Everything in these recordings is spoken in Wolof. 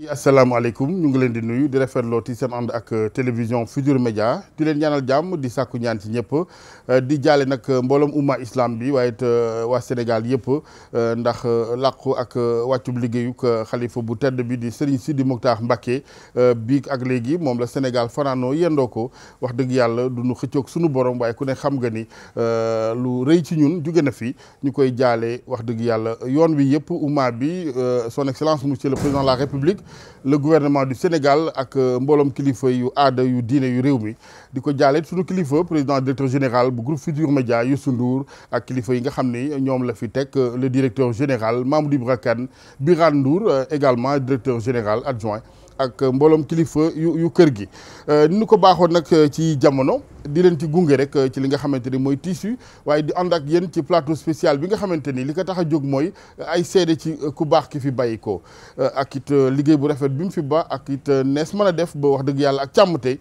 asalaamaaleykum ñu ngi leen di nuyu di rafetlooti seen ànd ak télévision Futur Média di leen ñaanal jàmm di sàkku ñaan ci ñëpp di jaale nag mbooloom umma islam bi waaye it waa Sénégal yëpp ndax làqu ak wàccub liggéeyuk xalifa bu tedd bi di Serigne Sidi Mokhtar Mbacké biig ak léegi moom la Sénégal fanaanoo yendoo ko wax dëgg yàlla du ñu xëccoog sunu borom waaye ku ne xam nga ni lu rëy ci ñun jóge na fi ñu koy jaale wax dëgg yàlla yoon wi yëpp umma bi son excellence monsieur le président de la République le gouvernement du Sénégal ak mbooloom kilifa yu aada yu diine yu réew mi di ko jaale sunu kilifa président directeur général bu groupe Futur Média Youssou Ndour ak kilifa yi nga xam ni ñoom la fi teg le directeur général Mamadou Ibra Kane Birane Ndour également directeur général adjoint ak mbooloom kilifa yu kër gi ni ñu ko baaxoon nag ci jamono di leen ci gunge rek ci li nga xamante ni mooy tissu waaye di ànd ak yéen ci plateau spécial bi nga xamante ni li ko tax a jóg mooy ay seede ci ku baax ki fi bàyyi ko ak it liggéey bu rafet bi mu fi ba ak it nees mën a def ba wax dëgg yàlla ak càmmte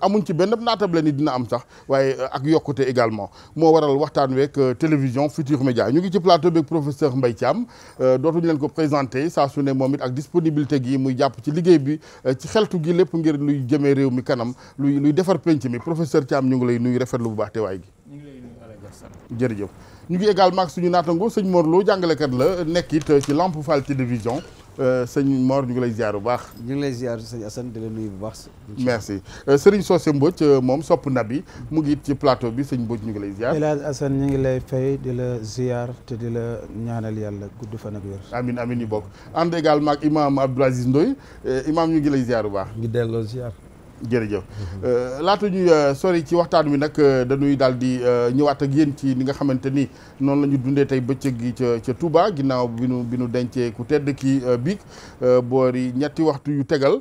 amuñ ci benn naatable ni dina am sax waaye ak yokkute également moo waral waxtaan week télévision Futur Média ñu ngi ci plateau beeg professeur Mbaye Thiam dootuñu leen ko présenté saa su ne moom it ak disponibilité gi muy jàpp ci liggéey bi ci xeltu gi lépp ngir luy jëmee réew mi kanam luy defar penc mi professeur Thiam ñu ngi lay nuyu rafetlu bu baax teewaay gi. ñu ngi lay nuyu Alassane. jërëjëf ñu ngi également ak suñu naatango sëñ Mor Lo jàngalekat la nekk it ci Lamp Fall télévision sëñ Mor ñu ngi lay ziar bu baax. ñu ngi lay ziar sëñ Assane di la nuyu bu baax. merci Serigne Socé Mbodj moom sopp nabi mu ngi it ci plateau bi sëñ Mbodj ñu ngi lay ziar. El Hadj Assane ñu ngi lay fay di la ziar te di la ñaanal yàlla gudd fan ak wér. amin amin ñu bokk ànd également ak imam Abdoul Aziz Ndoye imam ñu ngi lay ziar bu baax. ngi delloo ziar. jërëjëf laata ñuy sori ci waxtaan wi nag dañuy daal di ñëwaat ak yéen ci li nga xamante ni noonu la ñu dundee tey bëccëg gi ca Touba ginnaaw bi nu dencee ku tedd ki biig boori ñetti waxtu yu tegal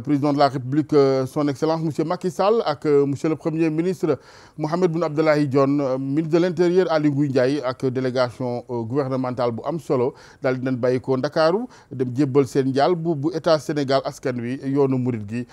président de la République son excellence monsieur Macky Sall ak monsieur le premier ministre Mahammed Boun Abdallah Dionne ministre de l'intérieur Aly Ngouille Ndiaye ak délégation gouvernementale bu am solo daal di leen bàyyi ko Ndakaaru dem jébbal seen njaal bu état Sénégal askan wi yoonu murit gi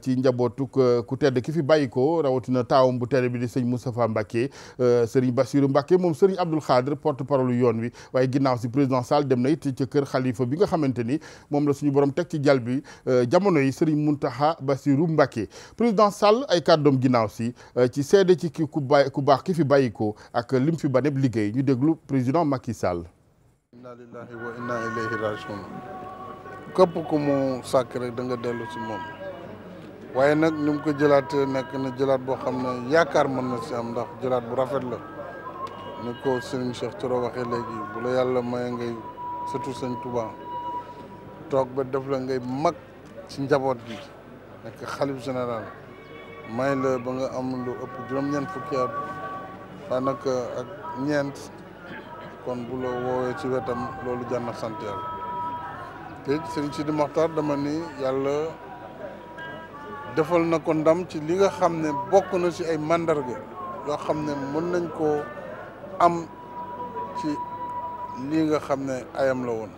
ci njabootuk ku tedd ki fi bàyyi ko rawatina taawam bu tedd bi di sëñ Moustapha Mbacké sëriñ Bassirou Mbacké moom sëriñ Abdoul Khadr porte parole yoon wi waaye ginnaaw si président Sall dem na it ca kër xalifa bi nga xamante ni moom la suñu borom teg ci jal bi jamono yi sëriñ Mountakha Bassirou Mbacké président Sall ay kàddoom ginnaaw si ci seede ci ki ku baax ki fi bàyyi ko ak lim fi baneb liggéey ñu déglu président Macky Sall. inna lillahi wa inna ilayhi rajiun képp ku mu sàkk rek da nga dellu si moom waaye nag ni mu ko jëlaatee nekk na jëlaat boo xam ne yaakaar mën na si am ndax jëlaat bu rafet la ni ko Serigne Cheikh Thioro waxee léegi bu la yàlla maye ngay sëtu Sëñ Touba toog ba def la ngay mag ci njaboot gi nekk xalif général may la ba nga am lu ëpp juróom-ñeent fukki at daanaka ak ñeent kon bu la woowee ci wetam loolu jar na sant yàlla te Serigne Sidi Mokhtar dama ni yàlla defal na ko ndam ci li nga xam ne bokk na ci ay mandarga yoo xam ne mën nañ koo am ci lii nga xam ne ayam la woon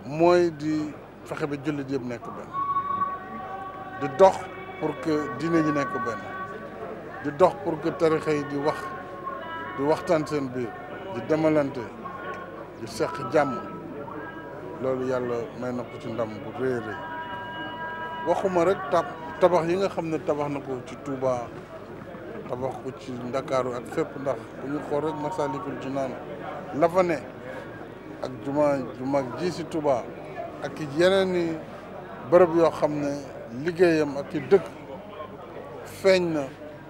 mooy di fexe ba jullit yëpp nekk benn di dox pour que diine ñi nekk benn di dox pour que tarixa yi di waxtaan seen biir di demalante di seq jàmm loolu yàlla may na ko ci ndam bu rëy rëy waxuma rek tabax yi nga xam ne tabax na ko ci Touba tabax ko ci Ndakaaru ak fépp ndax bu ñu xool rek Masaalikul Jinaan la fa ne ak juma ju mag ji si Touba ak yeneen i bërëb yoo xam ne liggéeyam ak i dëkk feeñ na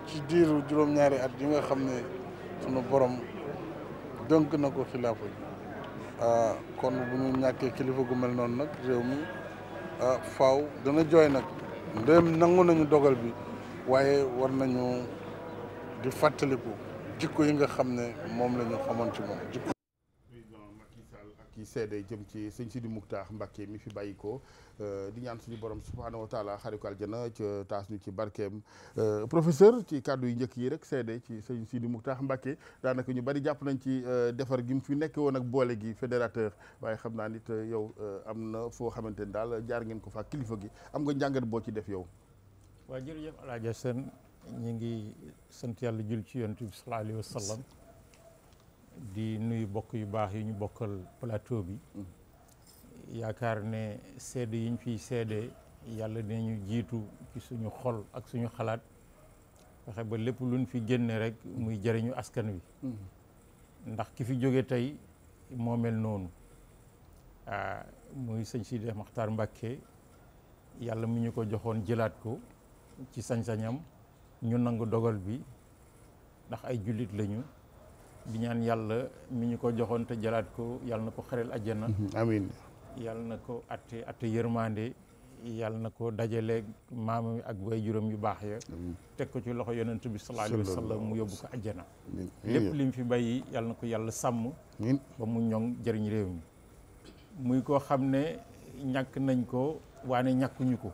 ci diiru juróom-ñaari at yi nga xam ne sunu borom dënk na ko xilaafa ji kon bu ñu ñàkkee kilifa gu mel noonu nag réew mi faaw dana jooy nag ndéem nangu nañu dogal bi waaye war nañu di fàttaliku jikko yi nga xam ne moom la ñu xamoon ci moom jikko. président Macky Sall ak ki seede jëm ci sëñ Sidi Mokhtar Mbacké mi fi bàyyi ko di ñaan suñu borom subhaanahu wa taala xaari ko aljana ca taas ñu ci barkeem professeur ci kàddu yu njëkk yi rek seede ci sëñ Sidi Mokhtar Mbacké daanaka ñu bari jàpp nañ ci defar gi mu fi nekk woon ak boole gi fédérateur waaye xam naa nit yow am na foo xamante ni daal jaar ngeen ko fa kilifa gi am nga njàngat boo ci def yow. waaw jërëjëf El Hadj Assane ñu ngi sant yàlla jul ci yonent bi sallallahu alayhi wa sallam di nuyu bokk yu baax yi ñu bokkal plateau bi yaakaar ne seede yiñ fiy seede yàlla dinañu jiitu ci suñu xol ak suñu xalaat fexe ba lépp luñ fi génne rek muy jëriñu askan wi ndax ki fi jóge tey moo mel noonu muy sëñ Sidi Maxtaar Mbàkke yàlla mi ñu ko joxoon jëlaat ko ci sañ-sañam ñu nangu dogal bi ndax ay jullit lañu di ñaan yàlla mi ñu ko joxoon te jëlaat ko yàlla na ko xareel àjjana amiin yàlla na ko atte yërmande yàlla na ko dajaleeg maam ak way juróom yu baax ya teg ko ci loxo yonent bi sallallahu alayhi wa sallam mu yóbbu ko àjjana lépp lim fi bàyyi yàlla na ko yàlla sàmm ba mu ñoŋ jëriñ réew mi muy koo xam ne ñàkk nañ ko waane ñàkkuñu ko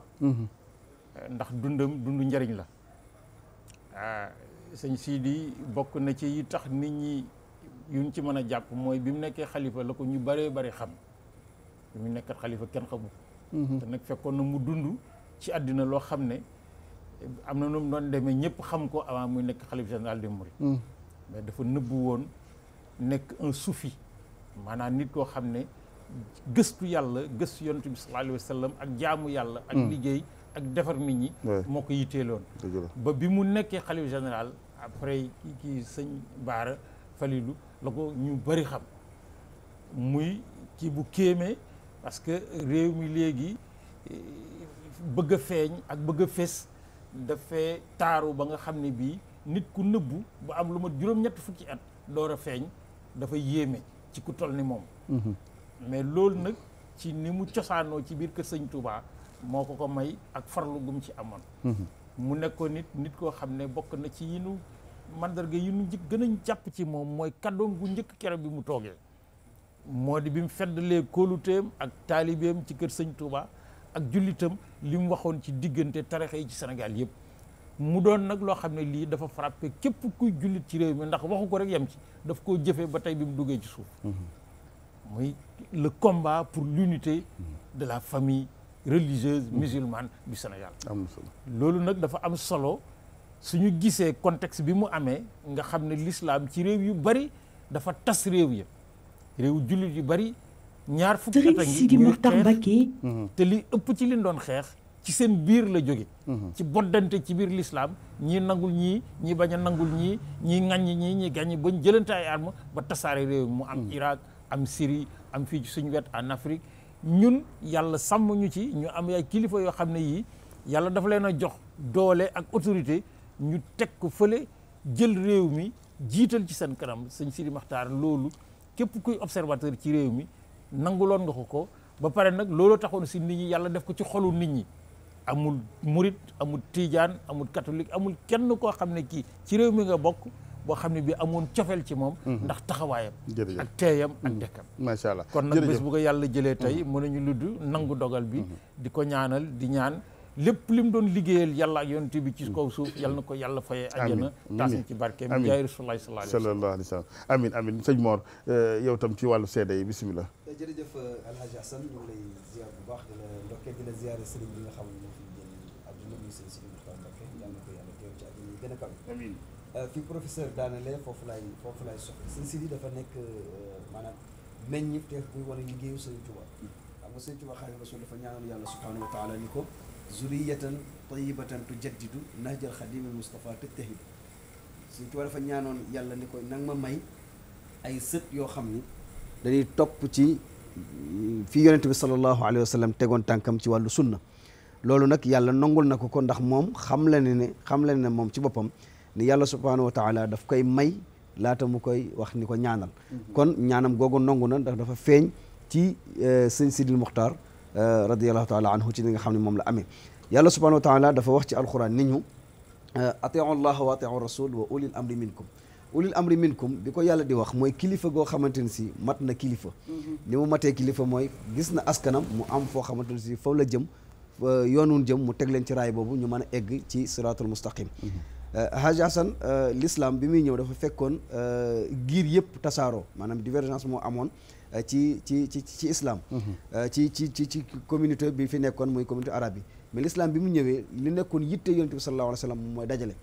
ndax dundu njëriñ la sëñ Sidi bokk na ci yi tax nit ñi yuñ ci mën a jàpp mooy bi mu nekkee xalifa la ko ñu bëree bëri xam bi mu nekkat xalifa kenn xamu te nag fekkoon na mu dund ci àddina loo xam ne am na nu mu doon demee ñëpp xam ko avant muy nekk xalifa général des mourides mais dafa nëbbu woon nekk un soufi maanaam nit koo xam ne gëstu yàlla gëstu yonent bi sallallahu alayhi wa sallam ak jaamu yàlla ak liggéey ak defar nit ñi moo ko yitteeloon ba bi mu nekkee xalifa général après kii sëñ Baara Falilu la ko ñu bëri xam muy kii bu kéemee parce que réew mi léegi bëgg a feeñ ak bëgg a fés dafay taaru ba nga xam ne bii nit ku nëbbu bu am lu ma juróom-ñetti fukki at door a feeñ dafa yéeme ci ku toll ni moom mais loolu nag ci ni mu cosaanoo ci biir kër sëñ Touba moo ko may ak farlu gum ci amoon mu nekkoon nit koo xam ne bokk na ci yi nu mandarga yi nu gën a jàpp ci moom mooy kàddoom gu njëkk keroog bi mu toogee moo di bi mu feddalee kóoluteem ak taalibeem ci kër sëñ Touba ak jullitam li mu waxoon ci diggante tarixa yi ci Sénégal yëpp mu doon nag loo xam ne lii dafa frappé képp kuy jullit ci réew mi ndax waxu ko rek yem ci daf koo jëfee ba tey bi mu duggee ci suuf muy le combat pour l'unité de la famille religieuse musulmane du Sénégal loolu nag dafa am solo suñu gisee contexte bi mu amee nga xam ne l'islam ci réew yu bari dafa tas réew ya réew jullit yu bari ñaar fukki at a ngi ñuy xeex te li ëpp ci liñ doon xeex ci seen biir la jóge ci boddante ci biir l'islam ñii nangul ñii bañ a nangul ñii ŋaññi ñii gàññi bañ jëlante ay armes ba tasaare réew mu am Irak am Syrie am fii ci suñu wet en Afrique ñun yàlla sàmm ñu ci ñu am ay kilifa yoo xam ne yii yàlla dafa leen a jox doole ak autorité ñu teg ko fële jël réew mi jiital ci seen kanam sëñ Sidi Maxtaar loolu képp kuy observateur ci réew mi nanguloon nga ko ba pare nag looloo taxoon si nit ñi yàlla def ko ci xolu nit ñi amul murit amul tijaan amul catholique amul kenn koo xam ne kii ci réew mi nga bokk boo xam ne bi amoon cofeel ci moom ndax taxawaayam ak teeyam ak dekkam macha allah kon nag bés bu ko yàlla jëlee tey mën nañu ludd nangu dogal bi di ko ñaanal di ñaan lépp li mu doon liggéeyal yàlla ak yonent bi ci kaw suuf yàlla na ko yàlla fayee àjjana taasuñ ci barkeem jaay rasulullahi sallallahu alayhi wa sallam amin sëñ Mor yow tam ci wàllu seede yi bisimilah. jërëjëf Alhaji Assane ñu ngi lay ziar bu baax di la ndokkee di la ziare sëriñ bi nga xam ne moo fi génn àdduna muy sëriñ Sidi Muxtaar Mbacké yàlla na ko yàlla teew ci àdduna yi gën a kaw amiin fi professeur daanele foofu laay soxla sëriñ Sidi dafa nekk maanaam meññif teef buy wane liggéeyu sëriñ Touba xam nga sëriñ Touba Xaadimu Rasuul dafa ñaanoon yàlla subhanahu wa taala ni ko zuriyatan tayyibatan tujaddidu nahjal xadimil Mustafa tajtahidu sëriñ Touba dafa ñaanoon yàlla ni ko nang ma may ay sët yoo xam ni dañuy topp ci fi yonent bi sallallahu alayhi wa sallam tegoon tànkam ci wàllu sunna loolu nag yàlla nangul na ko ndax moom xam la ne moom ci boppam ni yàlla subhanahu wa taala daf koy may laata mu koy wax ni ko ñaanal kon ñaanam googu nangu na ndax dafa feeñ ci sëñ Sidil Muxtaar radiallahu taala anhu ci li nga xam ne moom la amee yàlla subhanahu wa taala dafa wax ci alquran ni ñu atiu llaha wa atiu rasul wa ulil amri minkum bi ko yàlla di wax mooy kilifa goo xamante ni si mat na kilifa ni mu matee kilifa mooy gis na askanam mu am foo xamante ni si foofu la jëm yoonun jëm mu teg leen ci raay boobu ñu mën a egg ci siratul mustaqim Haji Assane l'islam bi muy ñëw dafa fekkoon giir yëpp tasaaroo maanaam divergence moo amoon ci islam ci communauté bi fi nekkoon muy communauté arabe mais l'islam bi mu ñëwee li nekkoon yitte yonent bi sallallahu alayhi wa sallam mooy dajale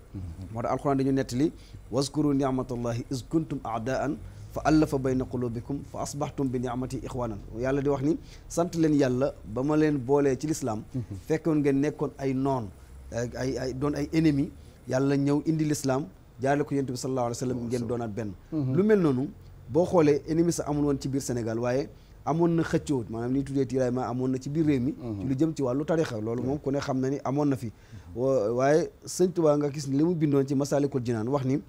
moo tax alquran dañu nettali wazkuru ni'matallahi iz kuntum a'daan fa allafa bayna qulubikum fa asbahtum bi ni'mati ixwanan yàlla di wax ni sant leen yàlla ba ma leen boolee ci l'islam fekkoon ngeen nekkoon ay noon ay doon ay ennemis yàlla ñëw indi l'islam jaarale ko yonent bi sallallahu alayhi wa sallam ngeen doonaat benn lu mel noonu boo xoolee ennemis sa amul woon ci biir Sénégal waaye amoon na xëccoo maanaam ni tuddee tiraillement amoon na ci biir réew mi ci lu jëm ci wàllu tarixa loolu moom ku ne xam na ni amoon na fi waaye sëñ Tuubaa nga gis li mu bindoon ci Masaalikul Jinaan wax ni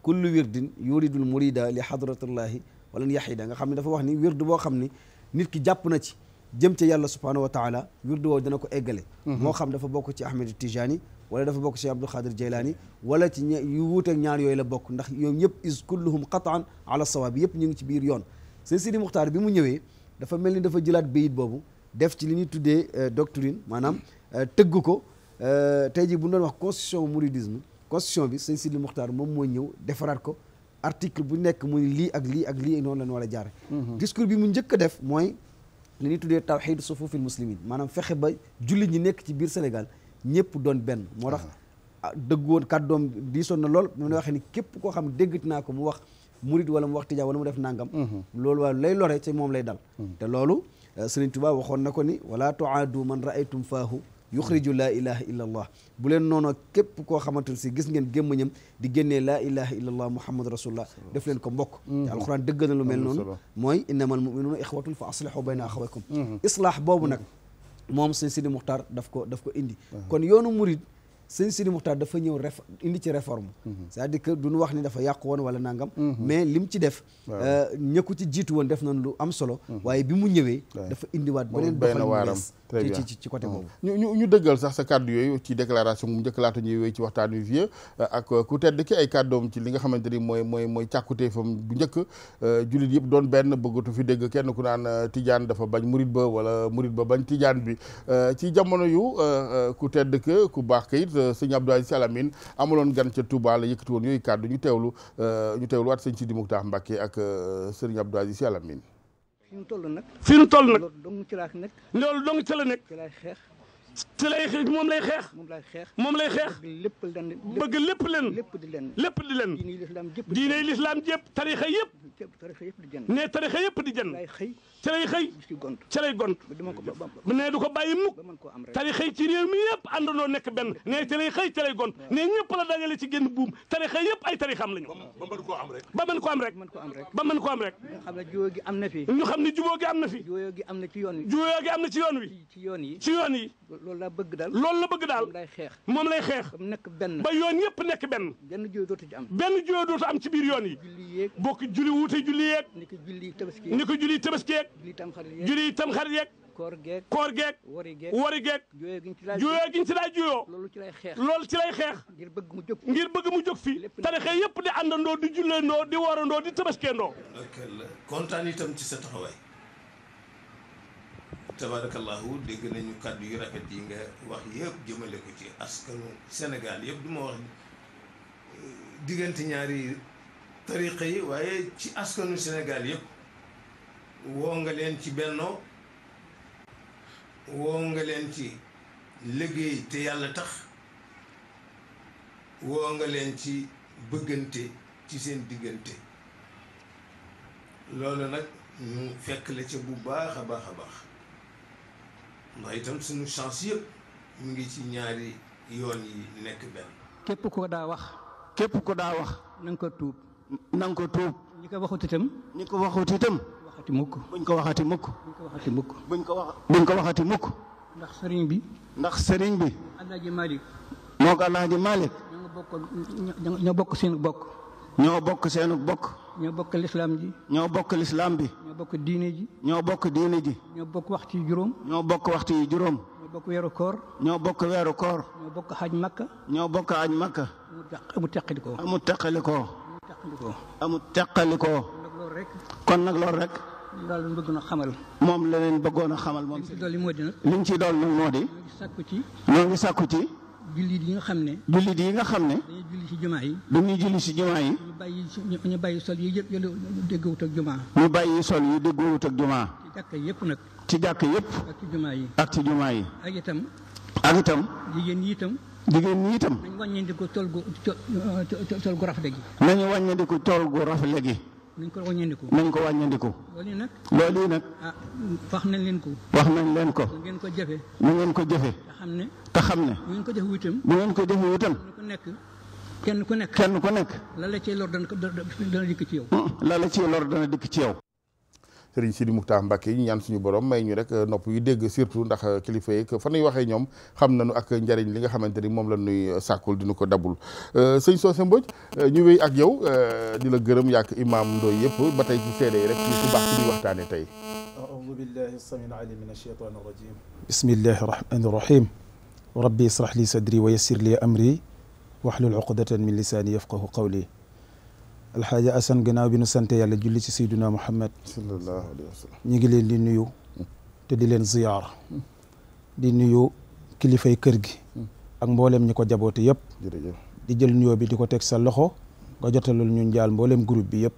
kullu wirdin yuridul murida li hadratillahi walan yahida nga xam ne dafa wax ni wird boo xam ni nit ki jàpp na ci jëm ca yàlla subhanahu wa taala wird woowu dana ko eggale moo xam dafa bokk ci Ahmed Tijani wala dafa bokk ci Abdul Xaadir Jaylaani wala ci yu wuuteeg ñaar yooyu la bokk ndax ñoom ñëpp is kulluhum qataan ala sawaab yëpp ñu ngi ci biir yoon sëñ Sidi Muxtaar bi mu ñëwee dafa mel ni dafa jëlaat bayit boobu def ci li ñuy tuddee doctrine maanaam tëgg ko tey jii bu ñu doon wax constitution mouridisme constitution bi sëñ Sidi Muxtaar moom mooy ñëw defaraat ko article bu nekk muy lii ak lii ak lii noonu la ñu war a jaare discours bi mu njëkk a def mooy li ñuy tuddee tawxiid sufufil muslimin maanaam fexe ba jullit ñi nekk ci biir Sénégal ñëpp doon benn moo tax dëgg woon kàddoom diisoon na lool mu ne waxee ni képp koo xam dégg naa ko mu wax murid wala mu wax tijaan wala mu def nangam loolu waaye lay lore ci moom lay dal te loolu Sëriñ Tuubaa waxoon na ko ni wala tuaadu man raaytum faahu yuxriju laa ilaha illa allah bu leen noonu képp koo xamante si gis ngeen gémmañam di génnee laa ilaha illa allah muhammad rasulullah def leen ko mbokk te alquran dëgg na lu mel noonu mooy innamal muminuuna ixwatun fa aslihu bayna axawaykum islaax boobu nag moom sëñ Sidi Muxtaar daf ko indi kon yoonu murid sëñ Sidi Muxtaar dafa ñëw indi ci réforme c'est-à-dire que duñu wax ni dafa yàqu woon wala nangam mais lim ci def ñëkku ci jiitu woon def nañ lu am solo waaye bi mu ñëwee dafa indiwaat beneen doxalin ci côté boobu ñu dëggal sax sa kàddu yooyu ci déclaration mu njëkk laata ñuy wéy ci waxtaan wi vieux ak ku tedd ki ay kàddoom ci li nga xamante ni mooy càkkuteefam bu njëkk jullit yëpp doon benn bëggatu fi dégg kenn ku naan tijaan dafa bañ murit ba wala murit ba bañ tijaan bi ci jamono yu ku tedd ki ku baax ka it sëñ Abdou Aziz Sy Al Amine amuloon gan ca Touba la yëkkati woon yooyu kàddu ñu teewlu waat sëñ Sidi Muxtaar Mbàkke ak sëriñ Abdou Aziz Sy Al Amine fi mu toll nag loolu dong ci laa nekk loolu dong ci la nekk ci lay xeex ci lay xeex moom lay xeex bëgg lépp leen lépp di leen diine lislaam jépp tarixa yëpp ne tarixa yëpp di jën ci lay xëy ci lay gont ne du ko bàyyi mukk tarixa yi ci réew mi yëpp àndandoo nekk benn ne ci lay xëy ci lay gont ne ñëpp la dajale ci génn buum tarixa yëpp ay tarixam lañu ba mën ko am rek ñu xam ne jubóo gi am na fi juyoo gi am na ci yoon wi loolu la bëgg daal moom lay xeex ba mu nekk benn ba yoon yëpp nekk benn benn juyoo dootu ci am dootu am ci biir yoon yi bokk julli wuute julli yeeg ni ko julli tabaski yeeg julli tamxarit yeeg koor geeg wari geeg juyoo giñ ci daa juyoo loolu ci lay xeex ngir bëgg mu jóg fi tarixa yëpp di àndandoo di julleendoo di woorandoo di tabaskeendoo kontaan itam ci sa taxawaay tabarakallahu dégg nañu kàddu yu rafet yi nga wax yëpp jëmale ko ci askanu Sénégal yëpp du ma wax diggante ñaari tariqa yi waaye ci askanu Sénégal yëpp woo nga leen ci bennoo woo nga leen ci liggéey te yàlla tax woo nga leen ci bëggante ci seen diggante loolu nag ñu fekk la ca bu baax a baax ndax itam suñu chance yëpp mu ngi ci ñaari yoon yi nekk benn. képp ko daa wax na nga ko tuub ñi ko waxut itam waxati mukk buñ ko waxati mukk ndax sëriñ bi Alaaji Malick moo ko Alaaji Malick ñoo bokk seenu bokk ñoo bokk seenu bokk ñoo bokk lislaam ji ñoo bokk lislaam bi ñoo bokk diine ji ñoo bokk waxtu yu juróom ñoo bokk weeru koor ñoo bokk xaj makka amul teqalikoo kon nag loolu rek daal lañ bëgg na xamal moom la leen bëggoon a xamal moom liñ ci dool nag moo di ñoo ngi sàkku ci jullit yi nga xam ne dañuy julli ci jumaa yi ñu bàyyi sol yi yëpp yëlu déggoowut ak jumaa ci jàkka yëpp nag ci jàkk yëpp ak ci jumaa yi ak itam ak itam jigéen ñi itam nañ wàññandiku tool gu rafet gi. nañu wàññandiku tool gu rafet gi. nañ ko wàññandiku. loolu yi nag. wax nañ leen ko. na ngeen ko jëfe. te xam ne. bu ngeen ko jëfe itam. kenn ku nekk. la la ciy lor dana dikk ci yow. Sëriñ Sidi Muxtaar Mbàkke ñu ñaan suñu borom may ñu rek nopp yu dégg surtout ndax kilifa yi fa nuy waxee ñoom xam nañu ak njariñ li nga xamante ni moom la nuy sàkkul dinu ko dabul sëñ Socé Mbodj ñu wéy ak yow di la gërëm yàgg imam Ndoye yëpp ba tey ci seede yi rek ci ku baax ci ñuy waxtaane tey a'uudu billahi as-samiil aliim mina shaytaani rajiim bismillahi rahmaani rahiim rabbi israh li sadri wa yassir li amri wahlul uqdatan min lisaani yafqahu qawli alxaaja asan gannaaw bi nu sante yàlla julli ci sayduna muhammad sallallahu alayhi wa sallam ñu ngi leen di nuyu te di leen ziyaar di nuyu kilifay kër gi ak mboolem ñi ko jaboote yëpp di jël nuyoo bi di ko teg sa loxo nga jotalul ñu njaal mboolem groupe bi yëpp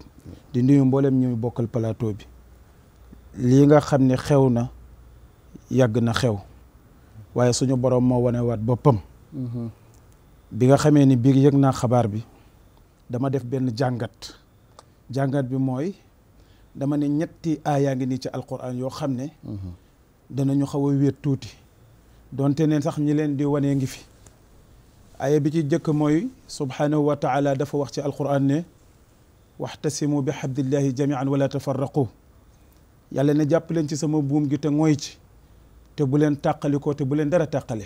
di nuyu mboolem ñu bokkal plateau bi lii nga xam ne xew na yàgg na xew waaye suñu borom moo wane waat boppam bi nga xamee ni biig yëg naa xabaar bi dama def benn jàngat bi mooy dama ne ñetti aayaa ngi nii ci alquran yoo xam ne danañu xaw a wéet tuuti donte ne sax ñi leen di wanee ngi fi aaya bi ci jëkk mooy subhanahu wa taala dafa wax ci alquran ne waxtasimu bi hablillahi jamian wala tafarraqu yàlla ne jàpp leen ci sama buum gi te ngoy ci te bu leen tàqalikoo te bu leen dara tàqale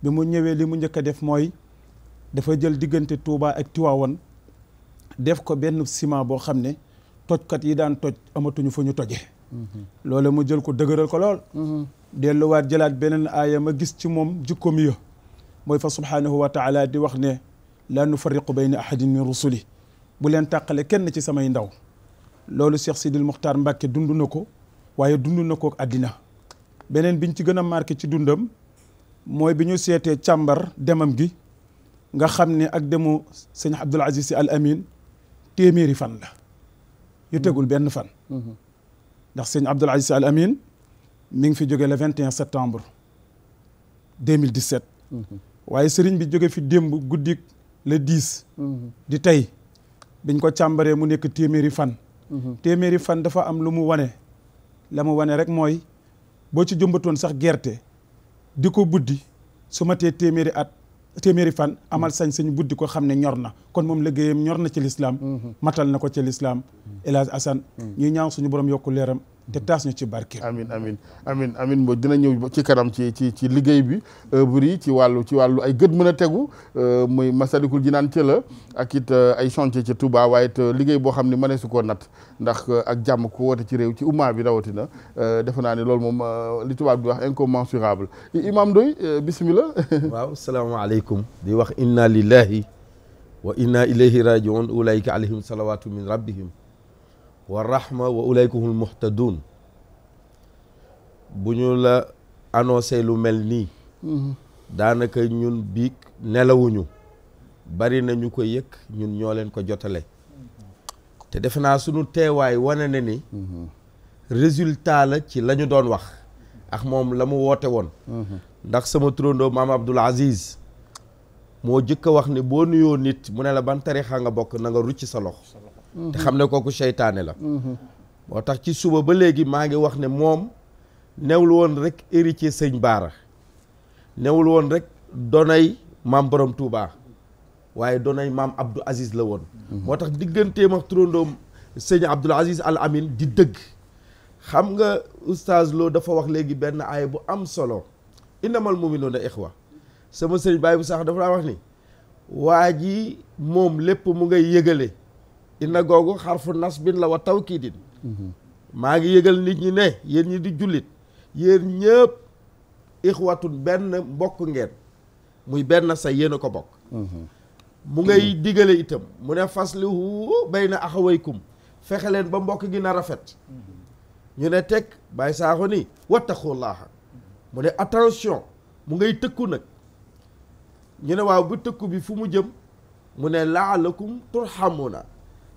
bi mu ñëwee li mu njëkk a def mooy dafa jël diggante Touba ak Tiwaawan def ko benn ciment boo xam ne tojkat yi daan toj amatuñu fu ñu toje loolu mu jël ko dëgëral ko lool delluwaat jëlaat beneen aaya ma gis ci moom jikkoom ya mooy fa subhanahu wa taala di wax ne laa nufarriqu bayna ahadin min rusuli bu leen tàqale kenn ci samay ndaw loolu Cheikh Sidil Muxtaar Mbàkke dund na ko waaye dund na ko ak àddina beneen biñ ci gën a marqué ci dundam mooy bi ñu seetee càmbar demam gi nga xam ne ak demu sëñ Abdul Aziz Sy Al Amin téeméeri fan la yu tegul benn fan ndax sëñ Abdul Aziz Sy Al Amin mi ngi fi jóge le 21 septembre 2017 waaye sëriñ bi jóge fi démb guddik le 10 di tey biñ ko càmbaree mu nekk téeméeri fan téeméeri fan dafa am lu mu wane la mu wane rek mooy boo ci jëmbatoon sax gerte di ko buddi su ma tee téeméeri fan amal sañ-sañ buddi ko xam ne ñor na kon moom liggéeyam ñor na ci lislaam matal na ko ci lislaam El Hadj Assane ñuy ñaan suñu borom yokku leeram te taas ñu ci barke amin Mbodj dina ñëw ci kanam ci liggéey bi œuvre yi ci wàllu ay gët mën a tegu muy Masalikul Jinaan ca la ak it ay chantier ca Touba waaye it liggéey boo xam ne mënee su koo nat ndax ak jàmm ko woote ci réew ci umma bi rawatina defe naa ne loolu moom li tubaab di wax incommensurable Imam Ndoye bismillah waaw salaamaaleykum di wax inna lillahi wa inna ilayhi rajiun ulaika alayhim salawatu min rabbihim wa rahma wa ulayka humul muhtadun bu ñu la annoncé lu mel nii daanaka ñun biig nelawuñu bari na ñu ko yëg ñun ñoo leen ko jotale te defe naa sunu teewaay wane na ni résultat la ci la ñu doon wax ak moom la mu woote woon ndax sama turandoo maam Abdoul Aziz moo jëkk a wax ne boo nuyoo nit mu ne la ban tarixa nga bokk na nga rucc sa loxo te xam ne kooku seytaane la moo tax ci suba ba léegi maa ngi wax ne moom newul woon rek héritier sëñ Baara newul woon rek donay maam Borom Touba waaye donay maam Abdou Aziz la woon moo tax digganteem ak turandoom sëñ Abdoul Aziz Al Amin di dëgg xam nga oustaz Lo dafa wax léegi benn aaya bu am solo innamal mu'minuuna ixwa sama sëñ Baay bu sax dafa daa wax ni waa ji moom lépp mu ngay yëgale inna googu xarfu nasbin la wa tawkiidin maa ngi yëgal nit ñi ne yéen ñi di jullit yéen ñëpp ixwatun benn mbokk ngeen muy benn sa yéen a ko bokk mu ngay digale itam mu ne faslihu bayna axawaykum fexe leen ba mbokk gi na rafet ñu ne teg Baay Saaxo ni wattaqullaaha mu ne attention mu ngay tëkku nag ñu ne waaw bu tëkku bi fu mu jëm mu ne laalakum turhamuna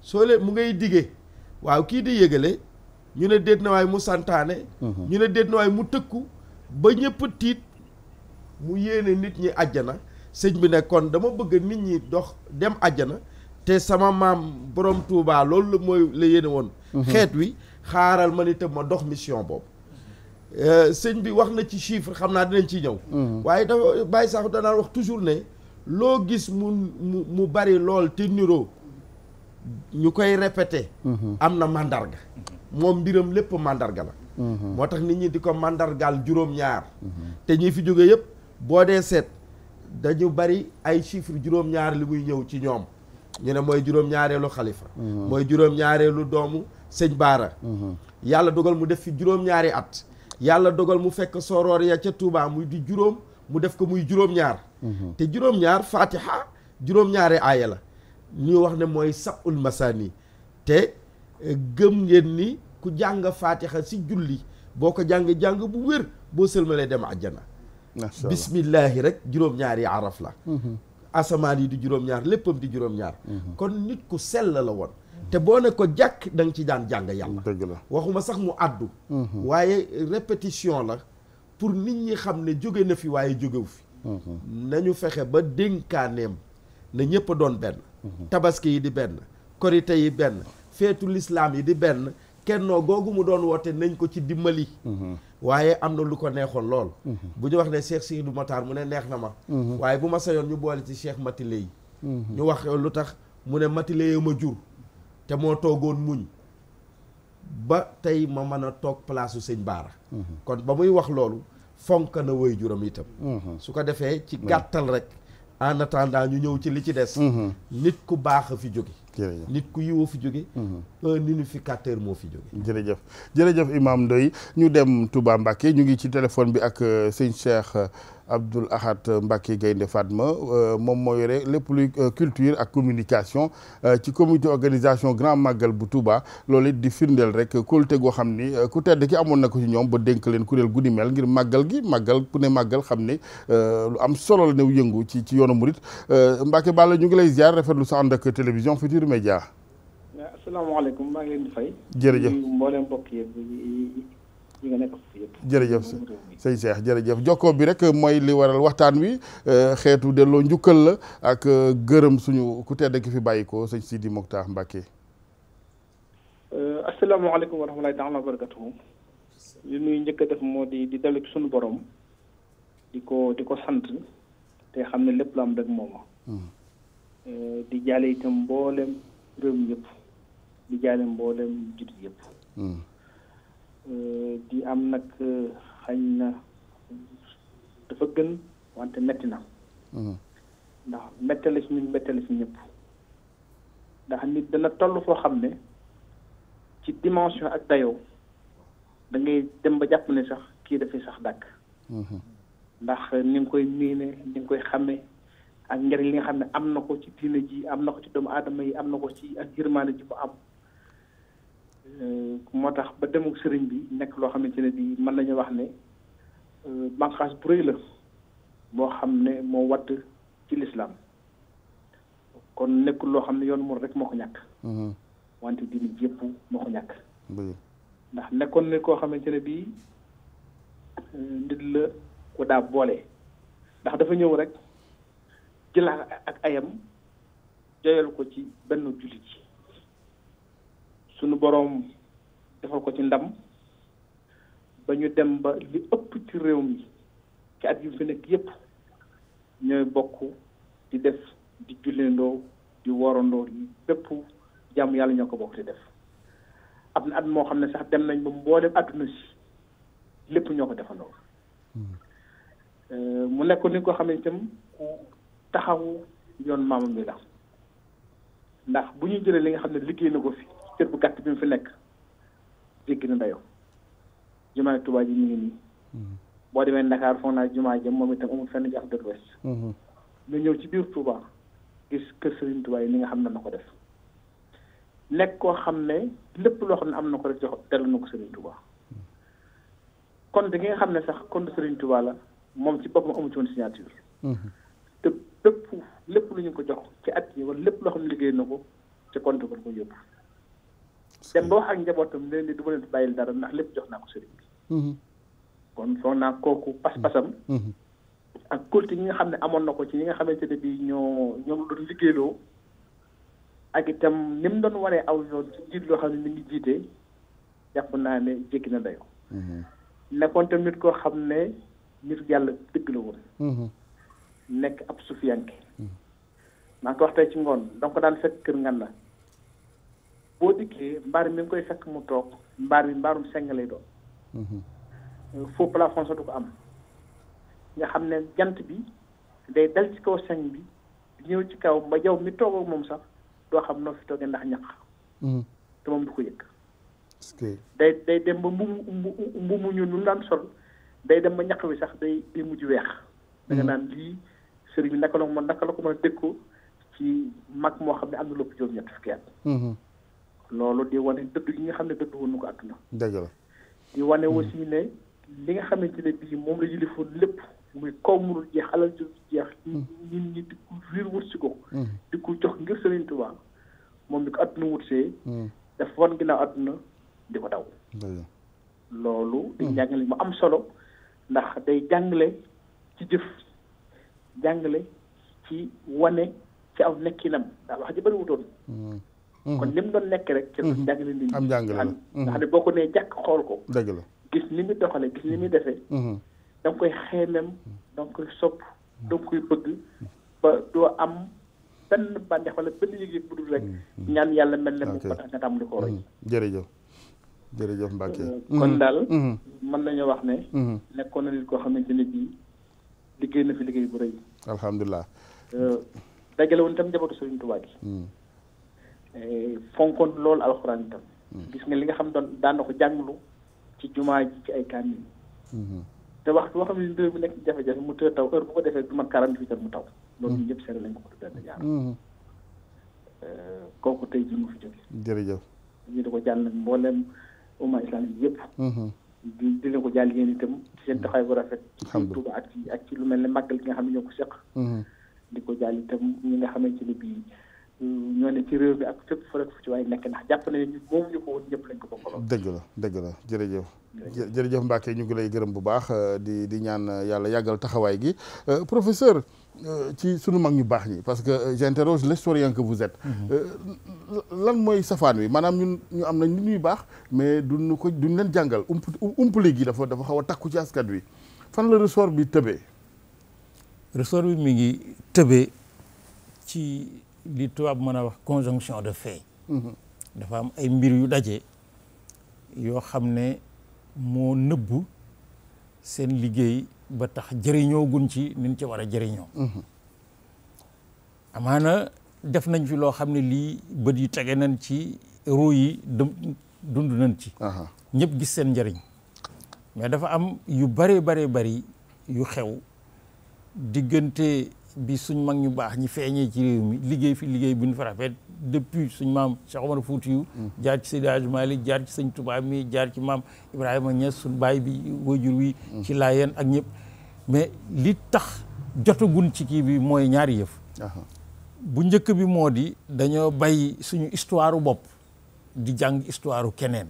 soo leen mu ngay digee waaw kii di yëgale ñu ne déet na waay mu santaane ñu ne déet na waay mu tëkku ba ñëpp tiit mu yéene nit ñi àjjana sëñ bi ne kon dama bëgg nit ñi dox dem àjjana te sama maam borom Touba loolu mooy la yéene woon xeet wi xaaral ma itam ma dox mission boobu sëñ bi wax na ci chiffre xam naa dinañ ciy ñëw waaye dafa bàyyi sax danaa wax toujours ne loo gis mu bari lool te niroo ñu koy répété am na mandarga moom mbiram lépp mandarga la moo tax nit ñi di ko mandargaal juróom-ñaar te ñi fi jóge yëpp boo dee seet dañu bari ay chiffre juróom-ñaar li muy ñëw ci ñoom ñu ne mooy juróom-ñaareelu xalifa mooy juróom-ñaareelu doomu sëñ Baara yàlla dogal mu def fi juróom-ñaari at yàlla dogal mu fekk soroor ya ca Touba muy di juróom mu def ko muy juróom-ñaar te juróom-ñaar fatiha juróom-ñaari aaya la ñu wax ne mooy sabul masani te gëm ngeen ni ku jàng fatiha si julli boo ko jàng bu wér boo sëlmalee dem àjjana bismillahi rek juróom-ñaari araf la asamaan yi di juróom-ñaar léppam di juróom-ñaar kon nit ku sell la woon te boo ne ko jàkk da nga ci daan jàng yàlla dëgg la waxuma sax mu àddu waaye répétition la pour nit ñi xam ne jóge na fi waaye jógewu fi nañu fexe ba dénkaaneem na ñëpp a doon benn tabaski yi di benn korite yi benn feetu lislaam yi di benn kennoo googu mu doon woote nañ ko ci dimbali waaye am na lu ko neexoon lool bu ñu wax ne Cheikh Sidou Matar mu ne neex na ma waaye bu ma sayoon ñu boole ci Cheikh Matilé yi ñu wax lu tax mu ne Matilé yi ma jur te moo toogoon muñ ba tey ma mën a toog palaasu sëñ Baara kon ba muy wax loolu fonk na woy juram itam su ko defee ci gàttal rek en attendant ñu ñëw ci li ci des nit ku baax a fi jóge nit ku yiw fi jóge un unificateur moo fi jóge jërëjëf Imam Ndoye ñu dem Touba Mbacké ñu ngi ci téléphone bi ak sëñ Cheikh Abdoul Ahad Mbacké Gaynde Fatma moom moo yore lépp luy culture ak communication ci comité organisation Grand Magal bu Touba loolu it di firndeel rek kóolute goo xam ni ku tedd ki amoon na ko ci ñoom ba dénk leen kuréel gu ni mel ngir màggal gi màggal ku ne màggal xam ne lu am solo la new yëngu ci yoonu murit Mbacké Balla ñu ngi lay ziar rafetlu sa ànd ak télévision Futurs Médias. asalaamaaleykum maa ngi leen di fay. jërëjëf mboolem mbokk yi nga nekk yëpp. jërëjëf sëñ Cheikh jërëjëf jokkoo bi rek mooy li waral waxtaan wi xeetu delloo njukkal la ak gërëm suñu ku tedd ki fi bàyyi ko sëñ Sidi Mokhtar Mbacké. asalaamaaleykum wa rahmatulahi taala wa barakatuhu. li nuy njëkk a def moo di dellu ci suñu borom di ko sant te xam ne lépp lu am rek mooma di jaale itam mboolem réew mi yëpp di jaale mboolem jullit yëpp di am nag xañ na dafa gën wante metti na ndax mettale ci ñun mettale ci ñëpp ndax nit dana toll foo xam ne ci dimension ak dayoo da ngay dem ba jàpp ne sax kii dafay sax dàkk ndax ni nga koy miine ni nga koy xàmme ak njëriñ li nga xam ne am na ko ci diine ji am na ko ci doomu aadama yi am na ko ci ak yërmaane ji mu am moo tax ba demuk sëriñ bi nekk loo xamante ne bi mën nañu wax ne banqaas bu rëy la boo xam ne moo wadd ci lislaam kon nekkul loo xam ne yoonu moom rek moo ko ñàkk wante diine ji yëpp moo ko ñàkk ndax nekkoon ne koo xamante ne bii nit la ko daa boole ndax dafa ñëw rek jël ak ayam joyal ko ci benn jullit yi sunu boroom defal ko ci ndam ba ñu dem ba li ëpp ci réew mi ci at yu fi nekk yépp ñooy bokk di def di julleendoo di worandoo bépp jàmm yàlla ñoo ko bokk di def am na at moo xam ne sax dem nañ ba mboolem àdduna si lépp ñoo ko defandoo mu nekk ni ko xam ne itam ku taxawu yoon maamam bi la ndax bu ñu jëlee li nga xam ne liggéey na ko fi cër bu gàtt bi mu fi nekk jéggi na dayoo jumaay Tuubaa ji ñu ngi nii boo demee Ndakaar foog naa jumaa jëm moom itam amul fenn ci Afrique de l'Ouest nga ñëw ci biir Touba gis kër Serigne Touba yi ni nga xam ne na ko def nekk koo xam ne lépp loo xam ne am na ko rek jox dellu na ko Serigne Touba kon da nga xam ne sax kon Serigne Touba la moom ci boppam amu ci woon signature te lépp lu ñu ko jox ci at yi wala lépp loo xam ne liggéey na ko ci compte ko ko yóbbu dem ba wax ak njabootam leen di du ma leen bàyyil dara ndax lépp jox naa ko sëriñ bi kon foog naa kooku pas-pasam ak kóolute ñi nga xam ne amoon na ko ci ñi nga xamante ne bii ñoom doon liggéeyloo ak itam ni mu doon waree aw yoon ci njiit loo xam ne mi ngi jiite jàpp naa ne jéggi na dayoo. nekkoon tam nit koo xam ne nit yàlla dëgg la woon. nekk ab sufiyanke. maa ngi ko wax tey ci ngoon donc ko daan fekk kër ngan la boo dikkee mbaar mi ngi koy fekk mu toog mbaar mi mbaarum seng lay doon. faux plafond sax du ko am. nga xam ne jant bi day dal ci kaw seng bi ñëw ci kaw ba jaw mi toog ak moom sax doo xam noo fi toogee ndax ñaq. te moom du ko yëg. day dem ba mbumu ñun lu daan sol day dem ba ñaq wi sax day mujj weex. da nga naan lii sëriñ bi naka la ko mën a dëkku ci mag moo xam ne am na lépp juróom-ñett fukki at. loolu di wane dëdd yi nga xam ne dëdd woon na ko àdduna. dëgg la di wane aussi ne li nga xamante ne bii moom la yilifoon lépp muy kaw mu dul jeex alal ji jeex. ñun ñi di ko riir wut si ko. di ko jox ngir Sëriñ Tuubaa moom bi ko àdduna wut see. dafa wan ginnaaw àdduna di ko daw. loolu di njàngale mu am solo ndax day jàngale ci jëf jàngale ci wane ci aw nekkinam ndax wax ji bëri wutoon. kon li mu doon nekk rek. ci doon jàngale nit ñi am jàngale la nga xam ne boo ko nee jàkk xool ko. dëgg la gis ni muy doxale gis ni muy defee. da nga koy xeemem da nga koy sopp da nga koy bëgg ba doo am benn bànneex wala benn yëg-yëg bu dul rek ñaan yàlla mel ne mu ba tax nga tàmm di ko roy. jërëjëf Mbacke. kon daal mën nañoo wax ne nekkoon na nit koo xamante ne bii liggéey na fi liggéey bu rëy. alhamdulilah. dajale woon itam njabootu Sëriñ Tuubaa gi. fonkoon loolu alxuraan itam. gis nga li nga xam daan na ko jànglu ci jumaa ji ci ay kaamil. te waxtu boo xam ne réew mi nekk jafe-jafe mu tëdd taw heure bu ko defee du mat 48 heures mu taw. loolu ñun ñëpp seere nañ ko ko benn jaar. kooku tey jii mu fi jóge. jërëjëf. ñu di ko jàll mboolem umma islamique yëpp. di leen ko jàll yéen itam ci seen taxawaay bu rafet. ci Tuuba ak ci lu mel ne màggal gi nga xam ne ñoo ko seq. di ko jàll itam ñi nga xamante ne bii ñoo ne ci réew mi ak fépp fa rek fu ci waaye nekk ndax jàpp nañu ne moom ñu ko woon ñëpp lañ ko bokkaloon. dëgg la jërëjëf. jërëjëf Mbacke ñu ngi lay gërëm bu baax di ñaan yàlla yàggal taxawaay gi professeur ci sunu mag ñu baax ñi parce que j'interroge l'historien que vous êtes. lan mooy safaan wi maanaam ñu am nañ nit ñuy baax mais duñ leen jàngal umpali gi dafa xaw a takku ci askan wi fan la ressort bi tëbee. ressort bi mi ngi tëbee ci li tubaab mën a wax conjonction de fait. dafa am ay mbir yu daje yoo xam ne moo nëbbu seen liggéey ba tax jëriñoo gun ci niñ ci war a jëriñoo. amaana def nañ fi loo xam ne lii bët yi tege nañ ci ruu yi dund nañ ci. ñëpp gis seen njëriñ mais dafa am yu bari yu xew diggante bi suñ mag ñu baax ñi feeñee ci réew mi liggéey fi liggéey bu ñu fa rafet depuis suñ maam Cheikh Omar Foutiyou jaar ci Seydi Hadji Malick jaar ci sëñ Touba mi jaar ci maam Ibrahima Niass suñ baay bi wajur wi ci Laayeen ak ñëpp mais li tax jotagun ci kii bi mooy ñaari yëf. bu njëkk bi moo di dañoo bàyyi suñu histoire bopp di jàng histoire keneen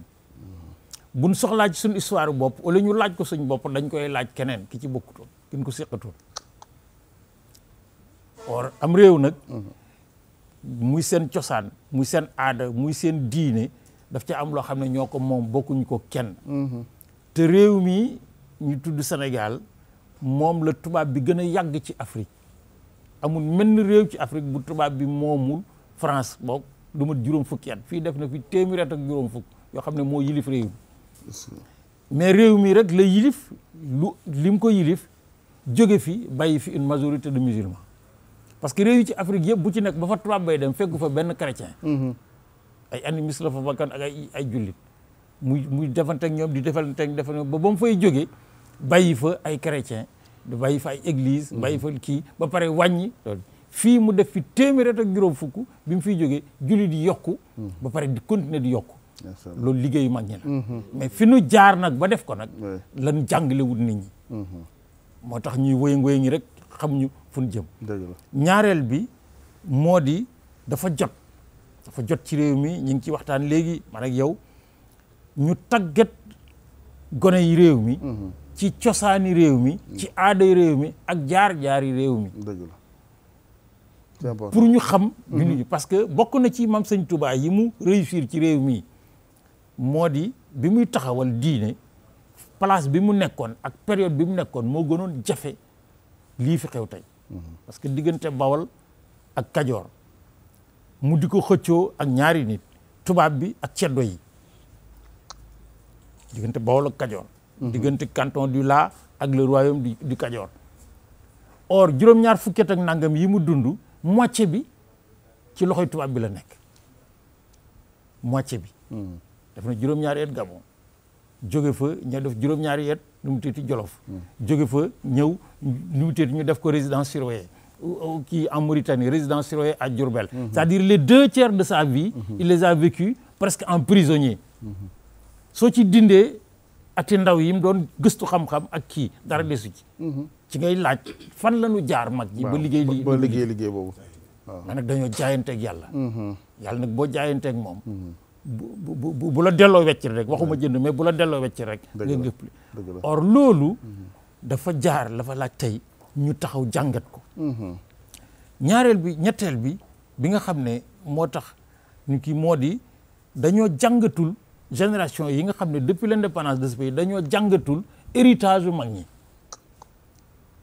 buñ soxlaa ci suñu histoire bopp wala ñu laaj ko suñ bopp dañ koy laaj keneen ki ci bokkutoon kin ko séqatoon. or am réew nag muy seen cosaan muy seen aada muy seen diine daf ca am loo xam ne ñoo ko moom bokkuñ ko kenn. te réew mi ñu tudd Sénégal moom la tubaab bi gën a yàgg ci Afrique amul menn réew ci Afrique bu tubaab bi moomul France boog du mat juróom fukki at fii def na fi téeméer at ak juróom fukk yoo xam ne moo yilif réew mi mais réew mi rek la yilif lim ko yilif jóge fi bàyyi fi une majorité de musulmans. parce que réew yi ci Afrique yëpp bu ci nekk ba fa tubaab bay dem fekku fa benn chrétien. ay animiste la fa bakkan ak ay jullit muy defanteeg ñoom di defanteeg ba mu fay jógee bàyyi fa ay chrétien di bàyyi fa ay église bàyyi fa kii ba pare wàññi fii mu def fi téeméer ak juróom fukk bi mu fiy jógee jullit di yokku ba pare di continuer di yokku loolu liggéeyu mag ñi la mais fi nu jaar nag ba def ko nag lan jàngalewul nit ñi moo tax ñuy wéy ñi rek xam ñu fu ñu jëm. ñaareel bi moo di dafa jot ci réew mi ñu ngi ci waxtaan léegi man ak yow ñu tàggat gone yi réew mi ci cosaani réew mi ci aaday réew mi ak jaar-jaari réew mi dëgg la c'est important pour ñu xam bindu parce que bokk na ci Maam Sëñ Tuubaa yi mu réussir ci réew mi moo di bi muy taxawal diine place bi mu nekkoon ak période bi mu nekkoon moo gënoon jafe lii fi xew tey parce que diggante Bawol ak Kajoor mu di ko xëccoo ak ñaari nit tubaab bi ak ceddo yi diggante Bawol ak Kajoor diggante canton du La ak le royaume du Kajoor or juróom-ñaar fukki at ak nangam yi mu dund moitié bi ci loxoy tubaab bi la nekk moitié bi def na juróom-ñaari at Gabon jóge fa ña def juróom-ñaari at nu mu teeti Jolof jóge fa ñëw nu mu teeti ñu def ko résidence surveillée kii en Mauritanie résidence surveillée à Diourbel c'est-à-dire les 2 tiers de sa vie il les a vécu presque en prisonnier soo ci dindee ati ndaw yi mu doon gëstu xam-xam ak kii dara desu ci ngay laaj fan la ñu jaar mag ñi ba liggéey boobu mais nag dañoo jaayanteeg yàlla yàlla nag boo jaayanteeg moom bu la delloo wecc rek waxuma jënd mais bu la delloo wecc rek nga ngëpp or loolu dafa jaar la fa laaj tey ñu taxaw jàngat ko ñetteel bi nga xam ne moo tax ñu kii moo di dañoo jàngatul génération yi nga xam ne depuis l'indépendance de ce pays dañoo jàngatul héritage yu mag ñi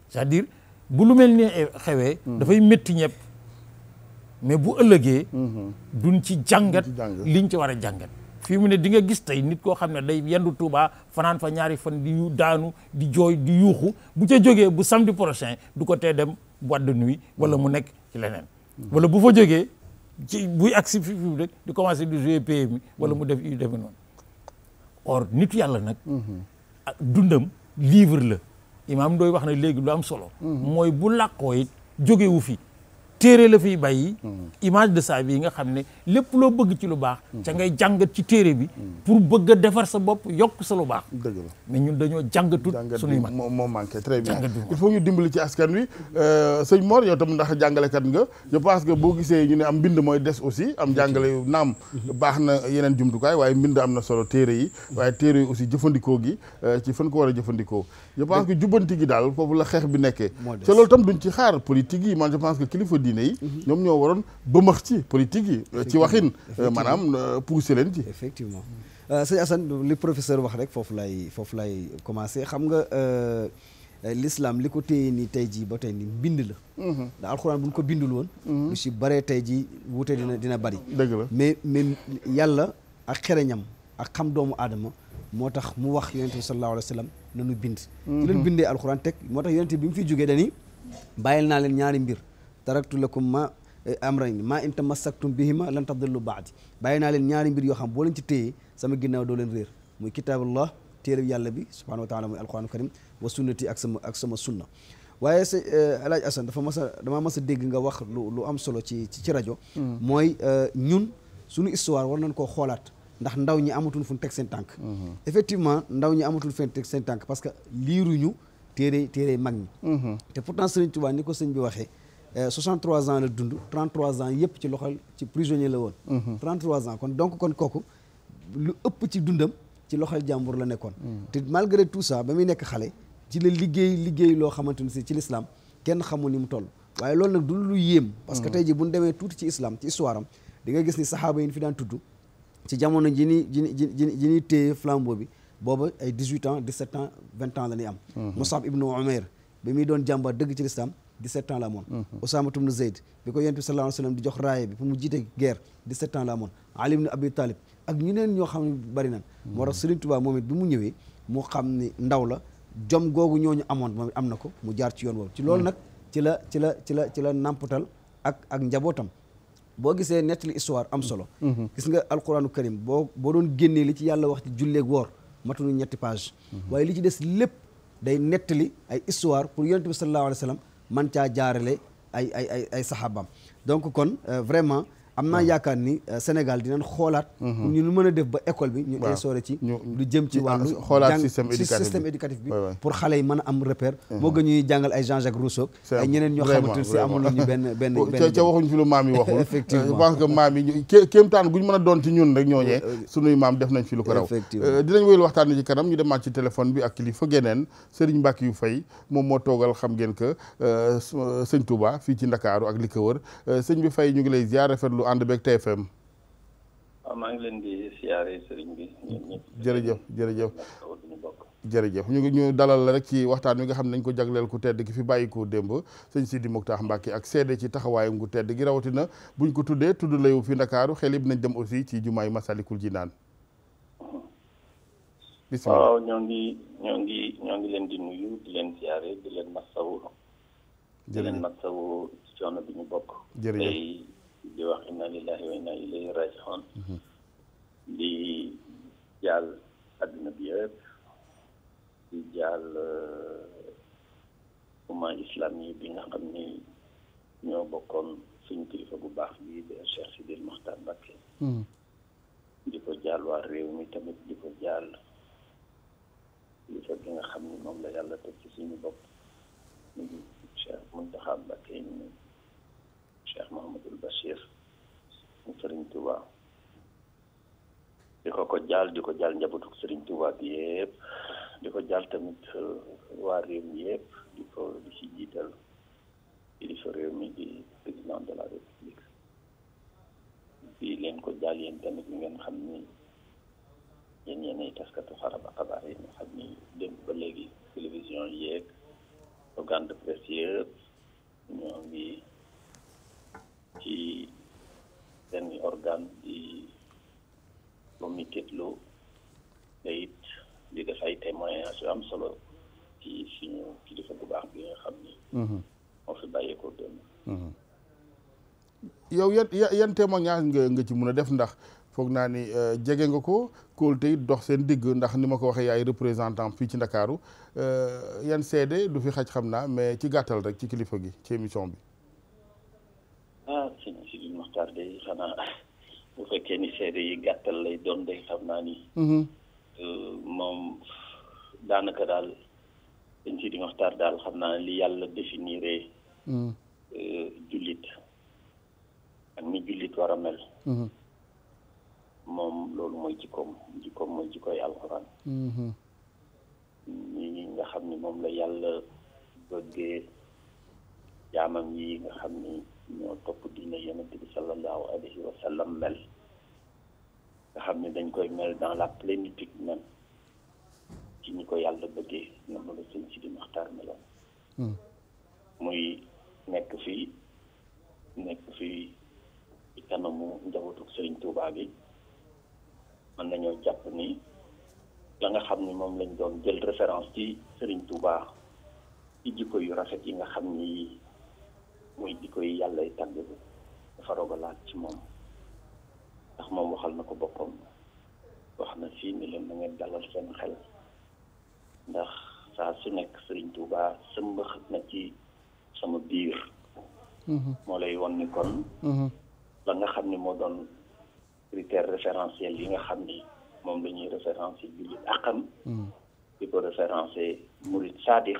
c'est-à-dire bu lu mel ni xewee dafay métti ñëpp mais bu ëllëgee duñ ci jàngat liñ ci war a jàngat fii mu ne di nga gis tey nit koo xam ne day yendu Touba fanaan fa ñaari fan di daanu di jooy di yuuxu bu ca jógee bu samedi prochain du ko tee dem boîte de nuit wala mu nekk ci leneen wala bu fa jógee ci buy agsi fi rek di commencer di jouer PMI wala mu def yu demee noonu or nitu yàlla nag dundam livre la imaam Ndoye wax na léegi lu am solo mooy bu làqoo it jógewu fi téere la fiy bàyyi image de sa vie nga xam ne lépp loo bëgg ci lu baax ca ngay jàngat ci téere bi pour bëgg a defar sa bopp yokk sa lu baax dëgg la mais ñun dañoo jàngatut suñuy mag moo manqué très bien il faut ñu dimbali ci askan wi sëñ Mor yow tam ndax jàngalekat nga je pense que boo gisee ñu ne am mbind mooy des aussi am jàngale naam baax na yeneen jumtukaay waaye mbind am na solo téere yi waaye téere yi aussi jëfandikoo gi ci fan ko war a jëfandikoo je pense que jubbanti gi daal foofu la xeex bi nekkee te loolu tam duñ ci xaar politique yi man je pense que kilifa diine yi ñoom ñoo waroon bëmax ci politique yi ci waxin maanaam pousser leen ci effectivement sëñ Assane li professeur wax rek foofu lay commencer xam nga l'islam li ko téye ni tey jii ba tey ni mbind la ndax alxuraan bu ñu ko bindul woon lu si baree tey jii wuute dina bari dëgg la mais yàlla ak xereñam ak xam doomu aadama moo tax mu wax yonente bi sallallahu alayhi wa sallam nanu bind ci leen bindee alxuraan teg moo tax yonente bi mu fiy jógee dani bàyyil naa leen ñaari mbir taraktu lakum ma amrayn ma in tamassaktum bihima lan tadillu baadi bàyyi naa leen ñaari mbir yoo xam boo leen ci téyee sama ginnaaw doo leen réer muy kitaabullah téere yàlla bi subhanahu wa taala muy alquran karim wa sunnati ak sama sunna waaye sa alaaj Assane dama mas a dégg nga wax lu am solo ci rajo mooy ñun suñu histoire war nañ koo xoolaat ndax ndaw ñi amatul fu ñu teg seen tànk effectivement ndaw ñi amatul fu ñu teg seen tànk parce que liiruñu téere mag ñi te pourtant Sëriñ Tuubaa ni ko sëñ bi waxee 63 ans la dund 33 ans yëpp ci loxol ci prisonnier la woon 33 ans kon kooku lu ëpp ci dundam ci loxol jàmbur la nekkoon te malgré tout ça ba muy nekk xale ci la liggéey loo xamante ni si ci l'islam kenn xamul ni mu toll waaye loolu nag du lu yéem parce que tey ji bu ñu demee tuuti ci islam ci histoire am di nga gis ni saxaaba yi fi daan tudd ci jamono ji ni téye flambeau bi booba ay 18 ans 17 ans 20 ans la ñuy am Musab ibnu Umayr bi muy doon jàmbar dëgg ci l'islam 17 ans la amoon Usaama ibn Zayd bi ko yonent bi sallallahu alayhi wa sallam di jox raaye bi pour mu jiite guerre 17 ans la amoon Ali ibn Abi Talib ak ñeneen ñoo xam ne bari nan moo tax Serigne Touba moom it bi mu ñëwee mu xam ni ndaw la jom googu ñooñu amoon moom am na ko mu jaar ci yoon woowu ci loolu nag ci la nàmpatal ak njabootam boo gisee nettali histoire am solo gis nga alquranu karim boo doon génnee li ci yàlla wax ci julleeg woor matuñu ñetti page waaye li ci des lépp day nettali ay histoire pour yonent bi sallallahu alayhi wa sallam man caa jaarale ay saxaabaam donc kon vraiment am naa yaakaar ni Sénégal dinañ xoolaat ñu nu mën a def ba école bi ñu instauré ci lu jëm ci wàllu xoolaat système éducatif bi pour xale yi mën a am repère moo gën ñuy jàngal ay Jean-Jacques Rousseau ay ñeneen ñoo xamante ne si amul ñu benn ca waxuñ fi lu maam yi waxul effectivement je pense que maam yi kéemtaan guñ mën a doon ci ñun rek ñooñee sunuy maam def nañ fi lu ko raw dinañ wéyal waxtaan wi ci kanam ñu demaat ci téléphone bi ak kilifa geneen Serigne Mbackiyou Faye moom moo toogal xam ngeen que sëñ Touba fii ci Ndakaaru ak li ko wër sëñ bi Faye ñu ngi lay ziar rafetlu ànd beeg TFM. waaw maa ngi leen di siyaare sëriñ bi ñun ñëpp. jërëjëf ñu dalal la rek ci waxtaan wi nga xam ne nañ ko jagleel ku tedd gi fi bàyyi ko démb sëñ Sidi Mokhtar Mbacké ak seede ci taxawaayam gu tedd gi rawatina buñ ko tuddee tudd layu fi Ndakaaru xel yëpp nañ dem aussi ci jumaay Masalikul Jinaan. bismillah waaw ñoo ngi leen di nuyu di leen siyaare di leen masawu. di leen masawu coono bi ñu bokk. jërëjëf tey di wax inna lillahi wa inna ilayhi raji'un. di jaal adduna bi yëpp. di jaal umma islam yi bi nga xam ni ñoo bokkoon suñu kilifa bu baax bi de Cheikh Sidi Mokhtar Mbacké. di ko jaal waa réew mi tamit di ko jaal kilifa bi nga xam ni moom la yàlla teg ci suñu bopp. ñu ngi Cheikh Mountakha Mbacké ñu Cheikh Mouhamadoul Bachir mu Serigne Touba di ko jaal njabootu Serigne Touba bi yëpp di ko jaal tamit waa réew mi yëpp di ci jiital kilifa réew mi di président de la république di leen ko jaal yéen tamit ñu ngeen xam ni yéen yéenay taskatu xabaar yi nga xam ni démb ba léegi télévision yeeg organe de presse yëpp ñoo ngi ci seen organe di comité te it di def ay témoignage yu am solo ci suñu kilifa bu baax bi nga xam ni moo fi bàyyeekoo démb. yow yan témoignage nga ci mun a def ndax foog naa ni jege nga ko kóolte it dox seen digg ndax ni ma ko waxee yaay représentant fii ci Ndakaaru yan seede du fi xaj xam naa mais ci gàttal rek ci kilifa gi ci émission bi. sëñ Sidi Mokhtar day xanaa bu fekkee ni seede yi gàttal lay doon day xam naa ni. moom daanaka daal sëñ Sidi Mokhtar daal xam naa li yàlla définiré. jullit ak ni jullit war a mel. moom loolu mooy jikkoom mooy jikkooy alxuraan. ñi nga xam ni moom la yàlla bëggee jaamam yi nga xam ni ñoo topp diine yonent bi sallallahu alayhi wa sallam mel nga xam ni dañ koy mel dans la plénitude même ci ñi ko yàlla bëggee noonu la sëñ Sidi Mokhtar meloon. muy nekk fii ci kanamu njabootu Serigne Touba bi mën nañoo jàpp ni la nga xam ni moom lañ doon jël référence ci Serigne Touba ci jikko yu rafet yi nga xam ni muy jikko yi yàlla tàgg dafa rogalaat ci moom ndax moom waxal na ko boppam wax na fii ni leen na ngeen dalal seen xel ndax saa su nekk Serigne Touba sëmbaxat na ci sama biir. moo lay won ni kon. la nga xam ni moo doon critère référentiel yi nga xam ni moom la ñuy référencé jullit akam. di ko référencé murid saadix.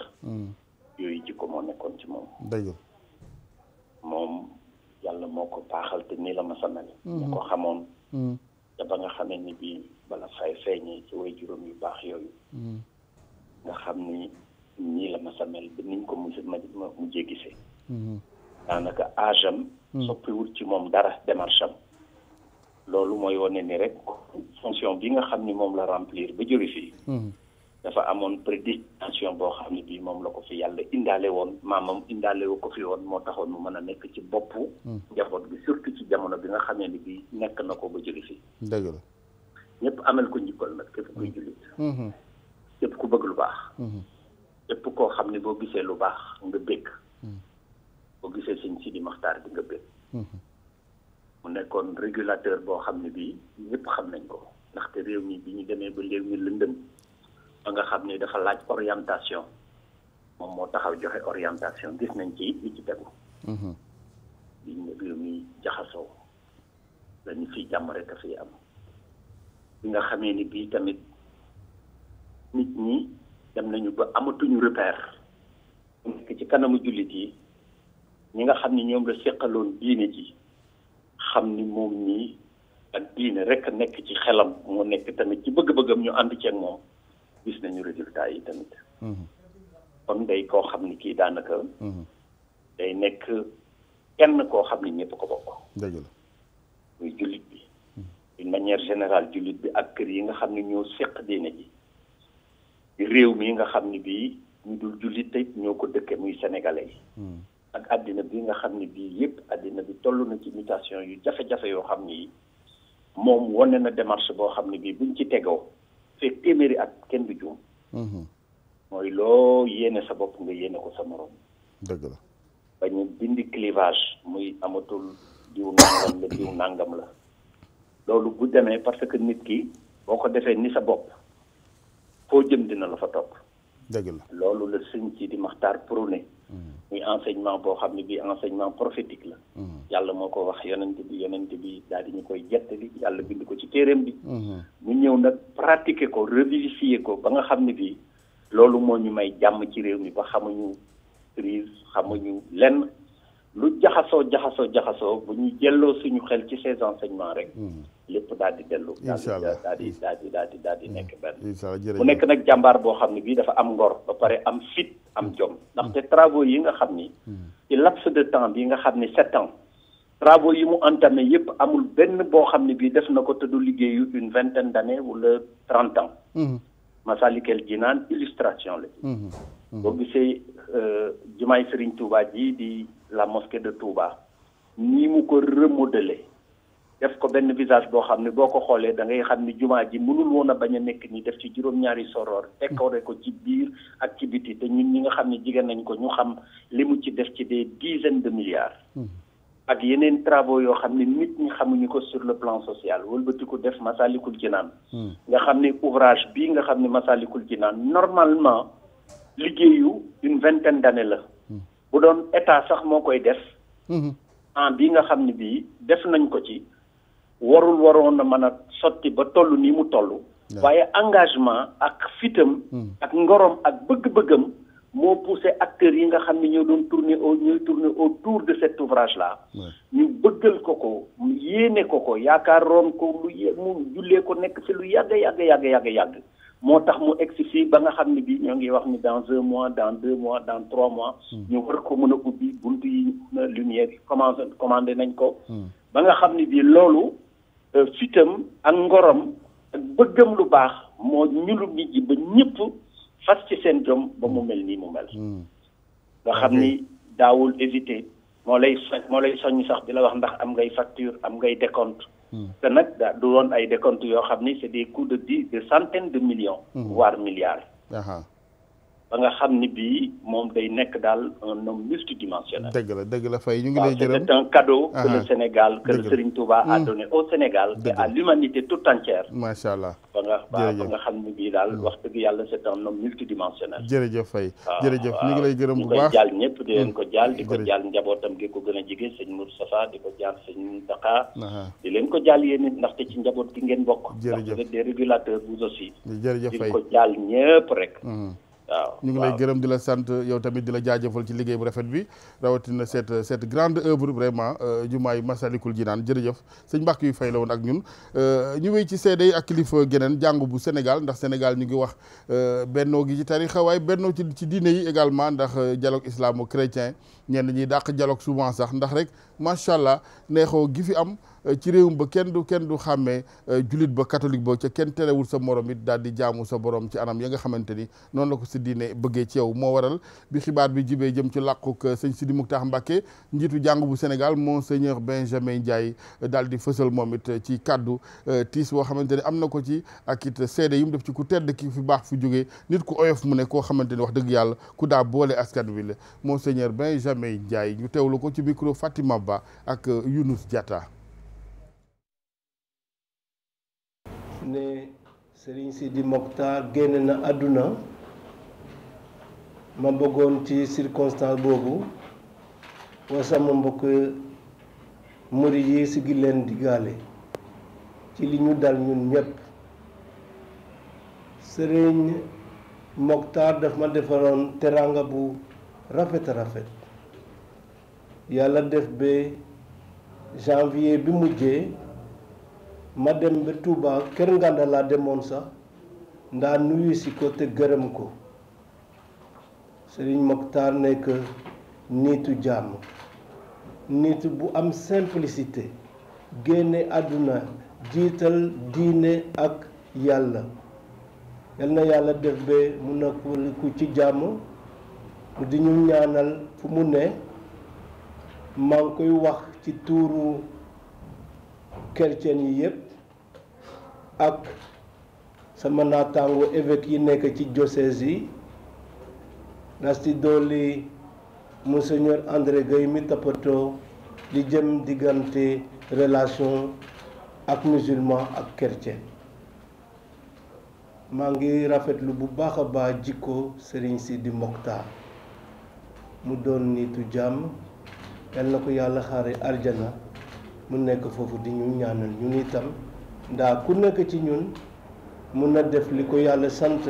yooyu jikko moo nekkoon ci moom. dëgg moom yàlla moo ko baaxal te nii la ma sa mel. ñu ko xamoon. te ba nga xamee ni bii bala fay feeñee ci way juróom yu baax yooyu. nga xam ni nii la ma sa mel ba niñ ko mujjee gisee. daanaka âge am. soppiwul ci moom dara démarche am. loolu mooy wane ni rek fonction bi nga xam ni moom la remplir ba jóge fii. dafa amoon prédestination boo xam ne bii moom la ko fi yàlla indaale woon maamam indaale wu ko fi woon moo taxoon mu mën a nekk ci boppu. njaboot bi surtout ci jamono bi nga xamee ni bii nekk na ko ba jóge fii. dëgg la. ñëpp amel ko njukkal nag képp kuy jullit. képp ku bëgg lu baax. képp koo xam ne boo gisee lu baax nga bëgg. boo gisee sëñ Sidi Mokhtar bi nga bëgg. mu nekkoon régulateur boo xam ne bii ñëpp xam nañ ko ndaxte réew mi bi ñu demee ba réew mi lëndëm ba nga xam ne dafa laaj orientation moom moo taxaw joxe orientation gis nañ ci li ci tegu. bi réew mi jaxasoo dañu fi jàmm rek a fi am bi nga xamee ni bii tamit nit ñi dem nañu ba amatuñu repère nekk ci kanamu jullit yi ñi nga xam ni ñoom la seqaloon diine ji xam ni moom nii ak diine rek nekk ci xelam moo nekk tamit ci bëgg-bëggam ñu ànd ci ak moom gis nañu résultat yi tamit kon day koo xam ni kii daanaka day nekk kenn koo xam ni ñëpp ko bokk dëgg la muy jullit bi d'une manière générale jullit bi ak kër yi nga xam ne ñoo seq diine ji réew mi nga xam ni bii ñu dul jullit tey ñoo ko dëkke muy sénégalais yi ak àddina bi nga xam ni bii yëpp àddina bi toll na ci mutation yu jafe-jafe yoo xam ni moom wane na démarche boo xam ne bii buñ ci tegoo fekk téeméeri at kenn du juum mooy loo yéene sa bopp nga yéene ko sa morom dëgg la bañu dindi clivage muy amatul diw nangam la diw nangam la loolu bu demee parce que nit ki boo ko defee ni sa bopp foo jëm dina la fa topp dëgg la loolu la sëñ ci di Maxtaar prôné muy enseignement boo xam ne bii enseignement prophétique la yàlla moo ko wax yonent bi daal di ñu koy jettali yàlla bind ko ci téeréem bi ñu ñëw nag pratiquer ko revivifier ko ba nga xam ne bii loolu moo ñu may jàmm ci réew mi ba xamuñu crise xamuñu lenn lu jaxasoo bu ñu jëlloo suñu xel ci ces enseignements rek lépp daal di dellu daal di nekk benn bu nekk nag jàmbaar boo xam ne bii dafa am ngor ba pare am fit am jom ndaxte travaux yi nga xam ni ci laps de temps bi nga xam ni 7 ans travaux yi mu entamé yépp amul benn boo xam ne bii def na ko te du liggéeyu une 20aine d'années wala 30 ans Masalikul Jinaan illustration la boo gisee jumaay Serigne Touba ji di la mosquée de Touba ni mu ko remodelé def ko benn visage boo xam ne boo ko xoolee da ngay xam ni jumaa ji mënul woon a bañ a nekk ni def ci juróom-ñaari soroor décoré ko ci biir ak ci biti te ñun ñi nga xam ne jigéen nañ ko ñu xam li mu ci def ci des dizaines de milliards ak yeneen travaux yoo xam ne nit ñi xamuñu ko sur le plan social wëlbati ko def Masalikul Jinaan nga xam ne ouvrage bii nga xam ne Masalikul Jinaan normalement liggéeyu une 20aine d'années la bu doon état sax moo koy def bii nga xam ne bii def nañ ko ci waroon na mën a sotti ba toll nii mu toll waaye engagement ak fitam ak ngorom ak bëgg-bëggam moo poussé acteurs yi nga xam ne ñoo doon tourner autour de cet ouvrage là ñu bëggal ko mu yéene ko yaakaaroon ko mu jullee ko nekk fi lu yàgg moo tax mu egsi fii ba nga xam ne bii ñoo ngi wax ni dans 1 mois dans 2 mois dans 3 mois ñu war ko mën a ubbi buntu yi lumière yi commandé nañ ko ba nga xam ne bii loolu fitam ak ngorom ak bëggam lu baax moo ñulu nit ji ba ñëpp fas ci seen jom ba mu mel nii mu mel nga xam ni daawul hésiter moo lay soññ sax di la wax ndax am ngay facture am ngay décompte te nag du woon ay décompte yoo xam ni c'est des coûts de centaines de millions voire milliards ba nga xam ni bii moom day nekk daal un homme multidimensionnel. dëgg la Faye ñu ngi lay gërëm c'est un cadeau que le Sénégal que le Serigne Touba a donné au Sénégal et à l'humanité toute entière. macha allah ba nga xam ni bii daal wax dëgg yàlla c'est un homme multidimensionnel. jërëjëf Faye jërëjëf ñu ngi lay gërëm bu baax ñu koy jaal ñëpp di leen ko jaal di ko jaal njabootam gi ko gën a jige sëñ Moustapha di ko jaal sëñ Moustapha di leen ko jaal yéen it ndaxte ci njaboot gi ngeen bokk. jërëjëf ndax des régulateurs vous aussi. jërëjëf Faye di ko jaal ñëpp rek. waaw ñu ngi lay gërëm di la sant yow tamit di la jaajëfal ci liggéey bu rafet bi rawatina cette grande œuvre vraiment jumaay Masalikul Jinaan jërëjëf sëñ Mbacke yu Faye la woon ak ñun ñu wéy ci seede yi ak kilifa geneen jàngu bu Sénégal ndax Sénégal ñu ngi wax bennoo gi ci tarixa waaye bennoo ci diine yi également ndax dialogue islamo-chrétien ñenn ñi dàq dialogue souvent sax ndax rek macha allah neexoo gi fi am ci réewum ba kenn du xàmmee julit ba catholique ba ca kenn terewul sa morom it daal di jaamu sa borom ci anam ya nga xamante ni noonu la ko si diine bëggee ci yow moo waral bi xibaar bi jibee jëm ci làquk sëñ Sidi Mokhtar Mbacké njiitu jàngu bu Sénégal monseigneur Benjamin Ndiaye daal di fësal moom it ci kaddu tiis boo xamante ni am na ko ci ak it seede yi mu def ci ku tedd ki fi baax fi jógee nit ku oyof mu ne koo xamante ni wax dëgg yàlla ku daa boole askan wi la monseigneur Benjamin Ndiaye ñu teewlu ko ci micro Fatima Ba ak Younous Diatta. ne Serigne Sidi Mokhtar génn na àdduna ma bëggoon ci circonstance boobu wa sama mbokk murid yi si gi leen di gaale ci li ñu dal ñun ñëpp. Sëriñ Mokhtar daf ma defaloon teranga bu rafet rafet yàlla def ba janvier bi mujjee ma dem ba Touba Kër Nganda laa demoon sax ndaa nuyu si ko te gërëm ko. Sëriñ Mokhtar nekk nitu jàmm, nit bu am simplicité, génne àdduna jiital diine ak yàlla. yal na yàlla def ba mu nekk ci jàmm mu di ñu ñaanal fu mu ne. maa ngi koy wax ci tuuru chrétien yi yëpp ak sama naataango évêque yi nekk ci diocèse yi. nas ci dolli monseigneur André Gueye mi toppatoo li jëm diggante relation ak musulman ak chrétien. maa ngi rafetlu bu baax a baax jikko Serigne Sidi Mokhtar mu doon nitu jàmm yal na ko yàlla xaare aljana mu nekk foofu di ñu ñaanal ñun itam ndaa ku nekk ci ñun mun na def li ko yàlla sant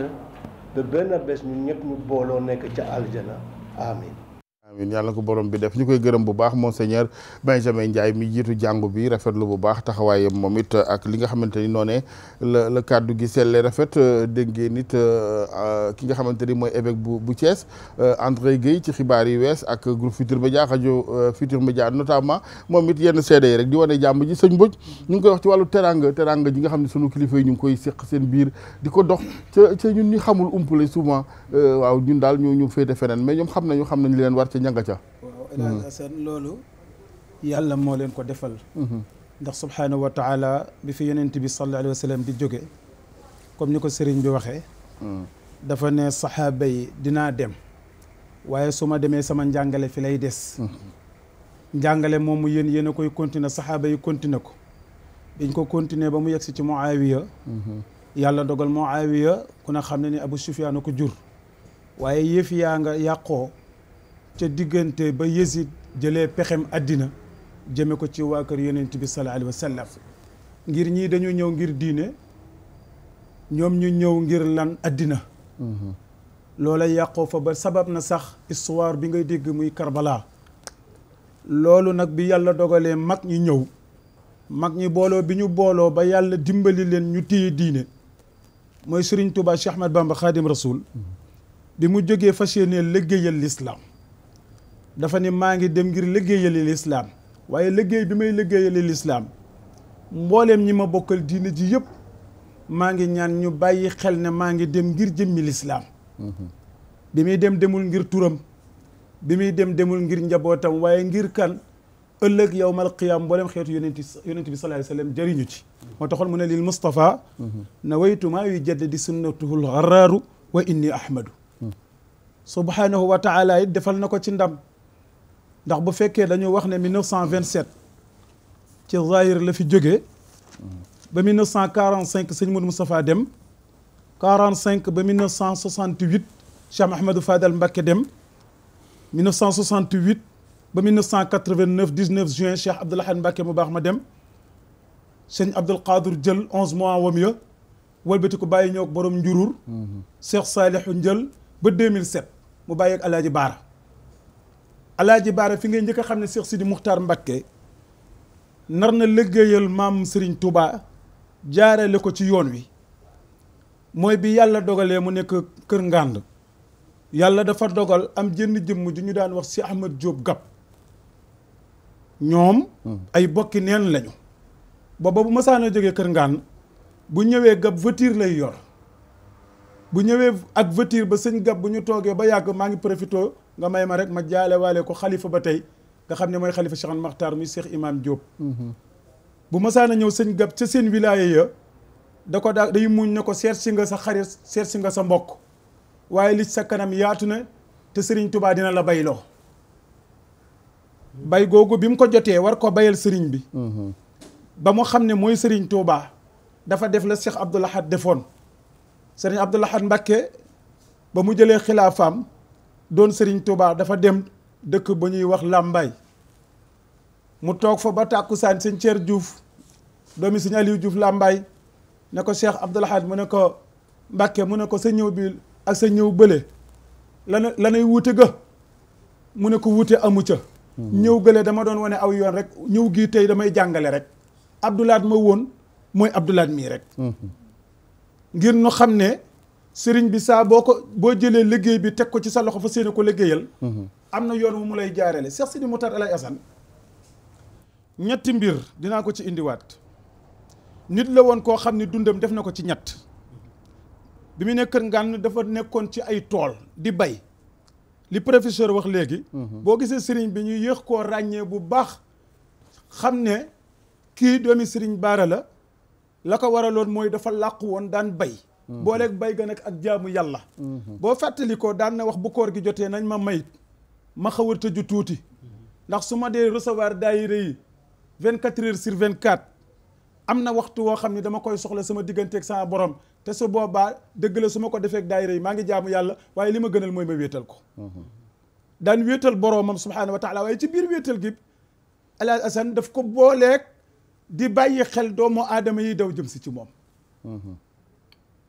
ba benn bés ñun ñëpp ñu booloo nekk ca aljana amin amiin yàlla na ko borom bi def ñu koy gërëm bu baax monseigneur Benjamin Ndiaye mi jiitu jàngu bi rafetlu bu baax taxawaayam moom it ak li nga xamante ni noonee la kàddu gi selle rafet dégg ngeen nit ki nga xamante ni mooy évêque bu Thiès André Gueye ci xibaar yi wees ak groupe Futurs Médias rajo Futurs Médias notamment moom it yenn seede yi rek di wane jàmm ji sëñ Mbodj ñu ngi koy wax ci wàllu teranga ji nga xam ne sunu kilifa yi ñu ngi koy séq seen biir di ko dox ca ñun ñi xamul umpale souvent waaw ñun daal ñu féete feneen mais ñoom xam nañ li leen war ca ñanga ca waaw El Hadj Assane loolu yàlla moo leen ko defal ndax subhaanahu wa taala bi fi yonent bi sallallahu alayhi wa sallam di jóge comme ni ko sëriñ bi waxee dafa ne saxaaba yi dinaa dem waaye su ma demee sama njàngale fi lay des njàngale moomu yéen a koy continuer saxaaba yi continuer ko biñ ko continuer ba mu yegsi ci Muawiya yàlla dogal Muawiya ku ne xam ne ni Abu Sufyaan ko jur waaye yëf yaa nga yàqoo ca diggante ba Yezid jëlee pexem àddina jëme ko ci waa kër yonent bi sallallahu alayhi wa sallam ngir ñii dañu ñëw ngir diine ñoom ñu ñëw ngir lan àddina loola yàqoo fa ba sabab na sax histoire bi ngay dégg muy Karbala loolu nag bi yàlla dogalee mag ñi ñëw mag ñi booloo bi ñu booloo ba yàlla dimbali leen ñu téye diine mooy Serigne Touba Cheikh Ahmad Bamba Khadim Rasoul bi mu jógee fas yéenee liggéeyal l'islam dafa ne maa ngi dem ngir liggéeyali lislaam waaye liggéey bi may liggéeyali lislaam mbooleem ñi ma bokkal diine ji yëpp maa ngi ñaan ñu bàyyi xel ne maa ngi dem ngir jëmmi lislaam bi muy demul ngir turam bi muy demul ngir njabootam waaye ngir kan ëllëg yawmal qiyaam mbooleem xeetu yonent bi sallallahu alayhi wa sallam jëriñu ci moo taxoon mu ne lil Mustafa nawaytu maa yujaddidi sunnatuhul gharaaru wa inni ahmadu subhanahu wa taala it defal na ko ci ndam ndax bu fekkee dañu wax ne 1927 ci zahir la fi jógee ba 1945 sëñ Modou Moustapha dem 45 ba 1968 Cheikh Ahmadou Fadal Mbacké dem 1968 ba 1989 19 juin Cheikh Abdoul Ahad Mbacké mu baax ma dem sëñ Abdoul Qadir jël 11 mois wam ya wëlbati ko bàyyi ñëw ak borom njurur Cheikh Salihu njël ba 2007 mu bàyyi ak Alaaji Baara Alaaji Baara fi ngay njëkk a xam ne Cheikh Sidi Muxtaar Mbacké nar na liggéeyal maam Serigne Touba jaarale ko ci yoon wi mooy bi yàlla dogalee mu nekk Kër Ngànd yàlla dafa dogal am jënn jëmm ju ñu daan wax si Ahmad Diop Gab ñoom ay bokki neen lañu booba bu masaana jógee Kër Ngànd bu ñëwee Gab voiture lay yor bu ñëwee ak voiture ba sëñ Gab bu ñu toogee ba yàgg maa ngi profité nga may ma rek ma jaale waale ko xalifa ba tey nga xam ne mooy xalifa Cheikh Makhtar muy Cheikh Imam Diop bu masaana ñëw sëñ Gab ca seen wilaya ya da ko daa day muñ ne ko seet si nga sa xarit seet si nga sa mbokk waaye li sa kanam yaatu na te Serigne Touba dina la bayloo bay googu bi mu ko jotee war ko bayal Serigne bi ba mu xam ne mooy Serigne Touba dafa def la Cheikh Abdoul Ahad defoon Serigne Abdoul Ahad Mbacké ba mu jëlee xilaafaam doon Serigne Touba dafa dem dëkk ba ñuy wax Lambaay mu toog fa ba tàkkusaan sëñ Thier Diouf doomi sëñ Aliou Diouf Lambaye ne ko Cheikh Abdoul Ahad mu ne ko Mbàkke mu ne ko sa ñëw bi ak sa ñëw bële lanay wuute ga mu ne ko wuute amu ca ñëw gële dama doon wane aw yoon rek ñëw gii tey damay jàngale rek Abdoul Ahad ma woon mooy Abdoul Ahad mii rek ngir nu xam ne sëriñ bi saa boo jëlee liggéey bi teg ko ci sa loxo fa séene ko liggéeyal am na yoon wu mu lay jaarale Cheikh Sidi Moutar El Hadj Assane ñetti mbir dinaa ko ci indiwaat nit la woon koo xam ne dundam def na ko ci ñett bi mu nekk Ngànn dafa nekkoon ci ay tool di bay li professeur wax léegi boo gisee sëriñ bi ñu yéex koo ràññee bu baax xam ne kii doomi sëriñ Baara la ko waraloon mooy dafa làqu woon daan bay booleeg bay ga nag ak jaamu yàlla boo fàttali ko daan na wax bu koor gi jotee nañ ma may ma xaw a tëju tuuti ndax su ma dee recevoir daayira yi 24 heures sur 24 am na waxtu woo xam ne dama koy soxla sama digganteeg sama borom te su boobaa dëgg la su ma ko defeek daayira yi maa ngi jaamu yàlla waaye li ma gënal mooy ma wéetal ko daan wéetal boromam subhaanahu wa taala waaye ci biir wéetal gi El Hadj Assane daf ko booleeg di bàyyi xel doomu aadama yi daw jëm si ci moom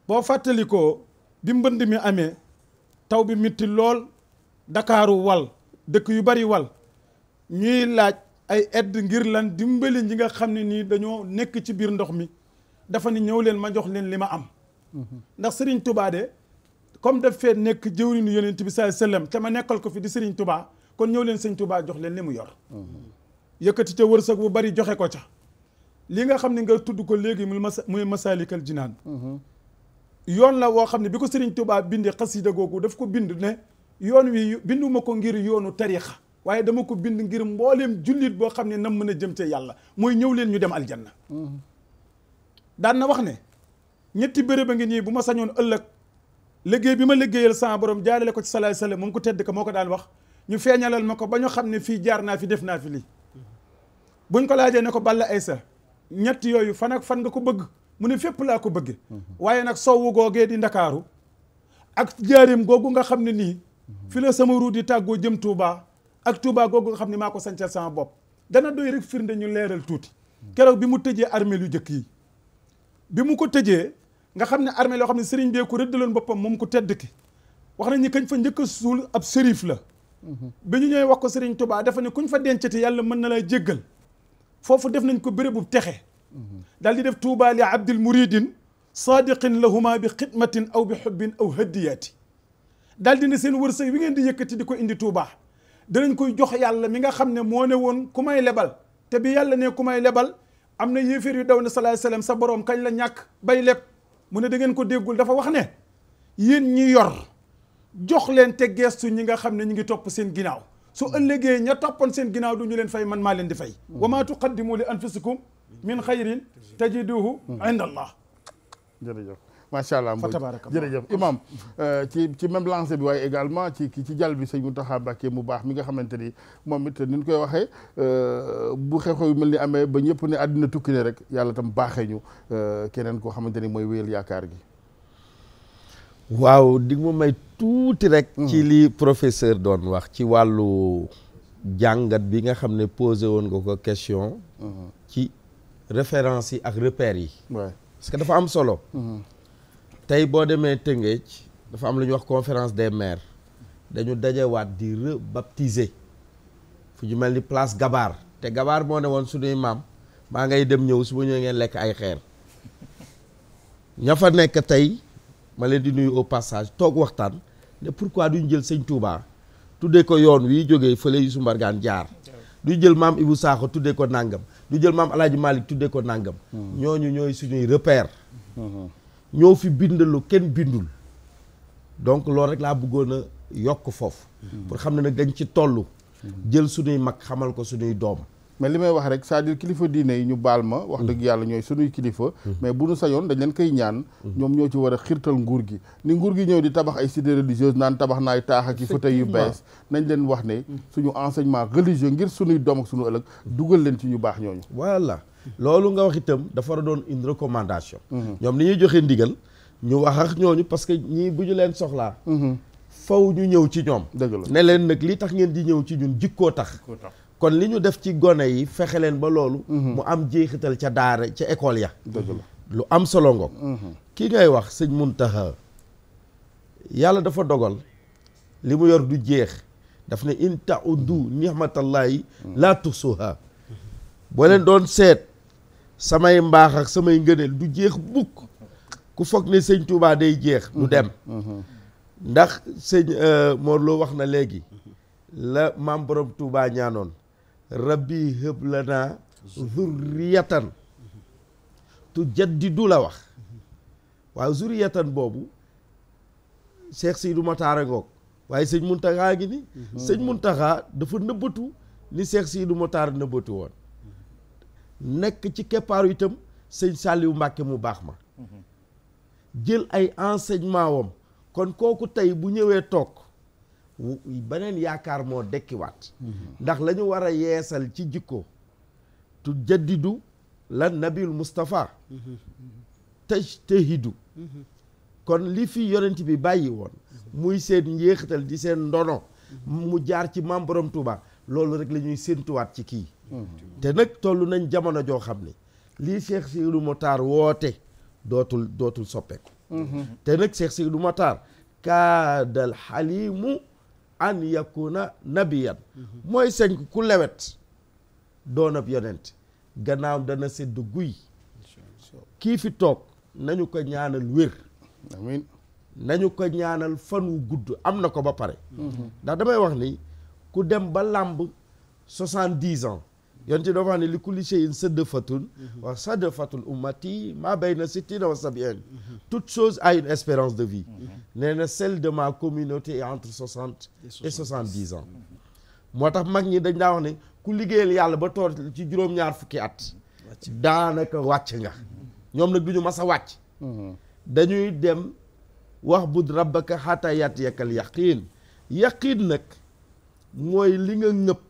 boo fàttali ko bi mbënd mi amee taw bi mitti lool Dakaaru wal dëkk yu bari wal ñuy laaj ay aide ngir lan dimbali ñi nga xam ne nii dañoo nekk ci biir ndox mi dafa ni ñëw leen ma jox leen li ma am ndax Serigne Touba de comme daf fee nekk jëwriñu yonent bi sallallahu alayhi wasallam te ma nekkal ko fi di Serigne Touba kon ñëw leen Serigne Touba jox leen li mu yor yëkkati ca wërsëg bu bari joxe ko ca li nga xam ne nga tudd ko léegi muy Masaalikal Jinaan yoon la woo xam ne bi ko Serigne Touba bindee xasida googu daf ko bind ne yoon wi binduma ko ngir yoonu tariixa waaye dama ko bind ngir mbooleem jullit boo xam ne nam mën a jëm ca yàlla mooy ñëw leen ñu dem aljanna daan na wax ne ñetti béréb a ngi nii bu ma sañoon ëllëg liggéey bi ma liggéeyal sama borom jaarale ko ci salaay salaam moom ko tedd ka moo ko daan wax ñu feeñalal ma ko ba ñu xam ne fii jaar naa fi def naa fi lii buñ ko laajee ne ko Balla Aysa ñett yooyu fan ak fan nga ko bëgg mu ne fépp laa ko bëgge waaye nag sowwu googee di Ndakaaru ak jaarim googu nga xam ne nii fi la sama ruu di tàggoo jëm Touba ak Touba googu nga xam ne maa ko sancal sama bopp dana doy rek firnde ñu leeral tuuti keroog bi mu tëjee armée lu jëkk yi bi mu ko tëjee nga xam ne armée loo xam ne sëriñ bee ko rëddaloon boppam moom ko tedd ki wax nañ ni kañ fa njëkk a suul ab sërif la bi ñu ñëwee wax ko sëriñ Touba dafa ne kuñ fa dencati yàlla mën na lay jéggal foofu def nañ ko bérébu texe daal di def Touba li abdil muridin sadiqin lahuma bi xidmatin aw bi xubbin aw hadiyaati daal di ne seen wërsëg wi ngeen di yëkkati di ko indi Touba danañ koy jox yàlla mi nga xam ne moo ne woon ku may lebal te bi yàlla ne ku may lebal am na yéeféer yu daw ne salaay salaam sa borom kañ la ñàkk bay leb mu ne da ngeen ko déggul dafa wax ne yéen ñi yor jox leen te geestu ñi nga xam ne ñi ngi topp seen ginnaaw su ëllëgee ña toppoon seen ginnaaw du ñu leen fay man maa leen di fay wa maa tuqaddimu li anfusikum min xayrin tajiduhu inda allah jërëjëf macha allah jërëjëf imam ci même lancé bi waaye également ci jàll bi sëñ Mountakha Mbacké mu baax mi nga xamante ni moom it ni ñu koy waxee bu xew-xew yu mel ni amee ba ñëpp ne àddina tukki ne rek yàlla tam baaxee ñu keneen koo xamante ni mooy wéyal yaakaar gi waaw di mu may tuuti rek ci li professeur doon wax ci wàllu jàngat bi nga xam ne posé woon nga ko question ci référence yi ak repères yi parce que dafa am solo tey boo demee Tëngéej dafa am lu ñuy wax conférence des maires dañu dajewaat di rebaptiser fu ñu mel ni place Gabar te Gabar moo ne woon suñuy maam maa ngay dem ñëw su ma ñëwee ngeen lekk ay xeer ña fa nekk tey ma leen di nuyu au passage toog waxtaan ne pourquoi duñ jël sëñ Touba tuddee ko yoon wi jógee fële Youssou Mbargane jaar du jël maam Ibou Sakho tuddee ko nangam du jël maam Alaaji Malick tuddee ko nangam ñooñu ñooy suñuy repère ñoo fi bind lu kenn bindul donc loolu rek laa bëggoon a yokk foofu pour xam ne nag dañ ci toll jël suñuy mag xamal ko suñuy doom mais li may wax rek c'est-à-dire kilifa diine yi ñu baal ma wax dëgg yàlla ñooy suñuy kilifa mais bu ñu sañoon dañ leen koy ñaan ñoom ñoo ci war a xirtal nguur gi ni nguur gi ñëw di tabax ay cités religieuses naan tabax naay taax ak i fauteuils yu bees nañ leen wax ne suñu enseignement religieux ngir suñuy doom ak suñu ëllëg dugal leen ci ñu baax ñooñu voilà loolu nga wax itam dafa war a doon une recommandation ñoom ni ñuy joxe ndigal ñu wax ak ñooñu parce que ñii bu ñu leen soxlaa faw ñu ñëw ci ñoom dëgg la ne leen nag li tax ngeen di ñëw ci ñun jikkoo tax kon li ñu def ci gone yi fexe leen ba loolu mu am jeexital ca daara ca école ya dëgg la lu am solo ngoog kii ngay wax sëñ Muntaxa yàlla dafa dogal li mu yor du jeex daf ne in ta'uddu ni'matallahi laa tuhsuha boo leen doon seet samay mbaax ak samay ngëneel du jeex bukk ku foog ne sëñ Touba day jeex du dem ndax sëñ Mor Lo wax na léegi la maam borom Touba ñaanoon rabbi hëb lana zurriyatan tujaddidu la wax waaw zurriyatan boobu Cheikh Seydou Matar ngoog waaye sëñ Muntaxa ngi ni sëñ Muntaxa dafa nëbbatu ni Cheikh Seydou Matar nëbbatu woon nekk ci keppaaru itam sëñ Saliou Mbàkke mu baax ma jël ay enseignement wam kon kooku tey bu ñëwee toog beneen yaakaar moo dekkiwaat ndax la ñu war a yeesal ci jikko tu jaddidu la nabiul Mustafa tajtahidu kon li fi yonent bi bàyyi woon muy seen njéexital di seen ndono mu jaar ci maam borom Touba loolu rek la ñuy séentuwaat ci kii te nag toll nañ jamono joo xam ne lii Cheikh Seydou Matar woote dootul soppeeku te nag Cheikh Seydou Matar kaadal xalimu an yakuna nabiyan mooy sañ ku lewet doon ab yonent gannaaw dana sedd guy kii fi toog nañu ko ñaanal wér amiin nañu ko ñaanal fan wu gudd am na ko ba pare ndax damay wax ni ku dem ba làmb 70 ans yonte dafa wax ne li kulli shay'in sadfatun wa sadfatul ummati ma bayna sittina wa sab'in toute chose a une espérance de vie nee na celle de ma communauté est entre 60 et 70 ans moo tax mag ñi dañ daa wax ne ku liggéeyal yàlla ba toor ci juróom-ñaar fukki at daanaka wàcc nga ñoom nag du ñu mas a wàcc dañuy dem wax bud rabbaka xataa yatiyakal yaqiin nag mooy li nga ngëpp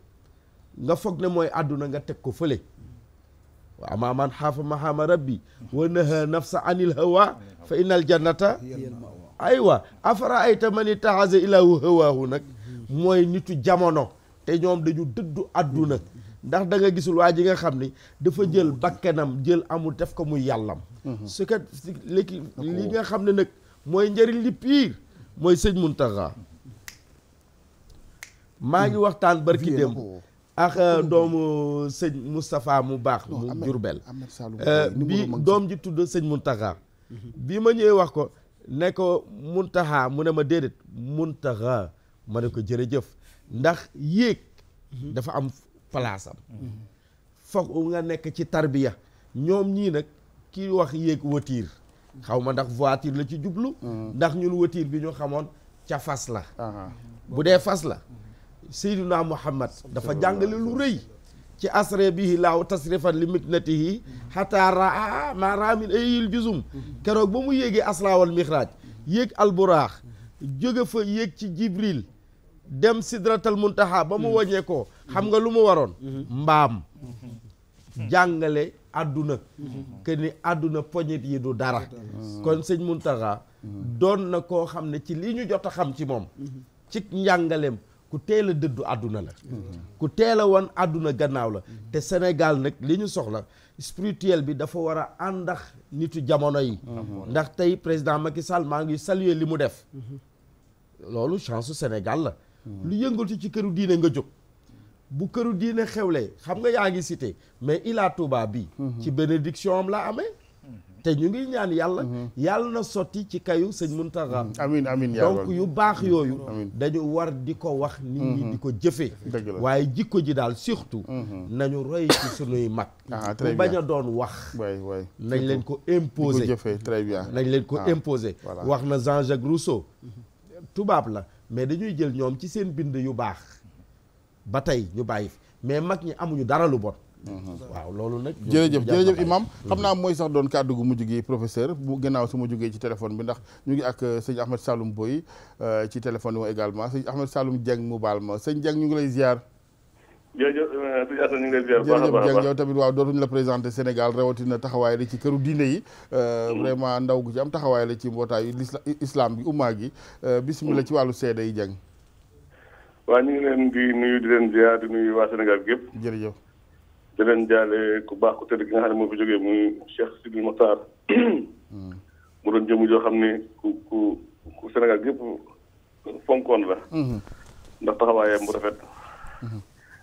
nga foog ne mooy àdduna nga teg ko fële wa amaa man xaafa mahaama rabbi wa naha nafsa anil hawa fa innal jannata aywa afara ayta man ittaxaza ilaahu hawaahu nag mooy nitu jamono te ñoom dañu dëddu àdduna ndax da nga gisul waa ji nga xam ni dafa jël bakkanam jël amul def ko muy yàllam su ko li nga xam ne nag mooy njëriñ li piir mooy sëñ Muntaxa maa ngi waxtaan barki démb ak doomu sëñ Moustapha mu baax mu Jurbel bi doom ji tudd sëñ Muntaxa bi ma ñëwee wax ko ne ko Muntaxa mu ne ma déedéet Muntaxa ma ne ko jërëjëf ndax yéeg dafa am place am foog nga nekk ci tarbiya ñoom ñii nag kii wax yéeg watiir xaw ma ndax voiture la ci jublu ndax ñun watiir bi ñu xamoon ca fas la bu dee fas la Seydina Muhammad dafa jàngale lu rëy ci asre bihi laaw tasrifan li miknatihi xataa raa maa raa min ayil jusum keroog ba mu yéegee asraawal mixraaj yéeg alburaax jóge fa yéeg ci Jibril dem sidratal muntaha ba mu wàññee ko xam nga lu mu waroon mbaam jàngale àdduna que ni àdduna poñet yi du dara kon sëñ Muntaxa doon na koo xam ne ci lii ñu jot a xam ci moom ci njàngaleem ku teel a dëddu àdduna la ku teel a wan àdduna gannaaw la te Sénégal nag li ñu soxla spirituel bi dafa war a àndax nitu jamono yi ndax tey président Macky Sall maa ngi saluer li mu def loolu chance su Sénégal la lu yëngatu ci këru diine nga jóg bu këru diine xewlee xam nga yaa ngi cité mais Ila Touba bi ci bénédiction am la amee te ñu ngi ñaan yàlla na sotti ci kayu sëñ Muntaxa amiin amiin donc yu baax yooyu dañu war di ko wax nit ñi di ko jëfee waaye jikko ji daal surtout nañu roy ci sunuy mag bu bañ a doon wax nañ leen ko imposer très bien nañ leen ko imposer wax na Jean-Jacques Rousseau tubaab la mais dañuy jël ñoom ci seen bind yu baax ba tey ñu bàyyi fi mais mag ñi amuñu dara lu bon waaw loolu nag jërëjëf imam xam naa mooy sax doon kàddu gu mujj gi professeur bu gannaaw su ma jógee ci téléphone bi ndax ñu ngi ak sëñ Ahmed Saloum Boy ci téléphone bi également sëñ Ahmed Saloum Dieng mu baal ma sëñ Dieng ñu ngi lay ziar jërëjëf sëñ Assane ñu ngi lay ziar jërëjëf Dieng yow tamit waaw dootuñu la présenté Sénégal rawatina taxawaay la ci këru diine yi vraiment ndaw gu ci am taxawaay la ci mbootaayu islam bi umma gi bismillah ci wàllu seede yi Dieng waa ñu ngi leen di nuyu di leen ziar di nuyu waa Sénégal gépp. jërëjëf. di leen jaale ku baax ku tëdd gi nga xam ne moo fi jógee muy Cheikh Sidi Mokhtar. mu doon jëmu joo xam ne ku Sénégal gépp fonkoon la. ndax taxawaayam bu rafet.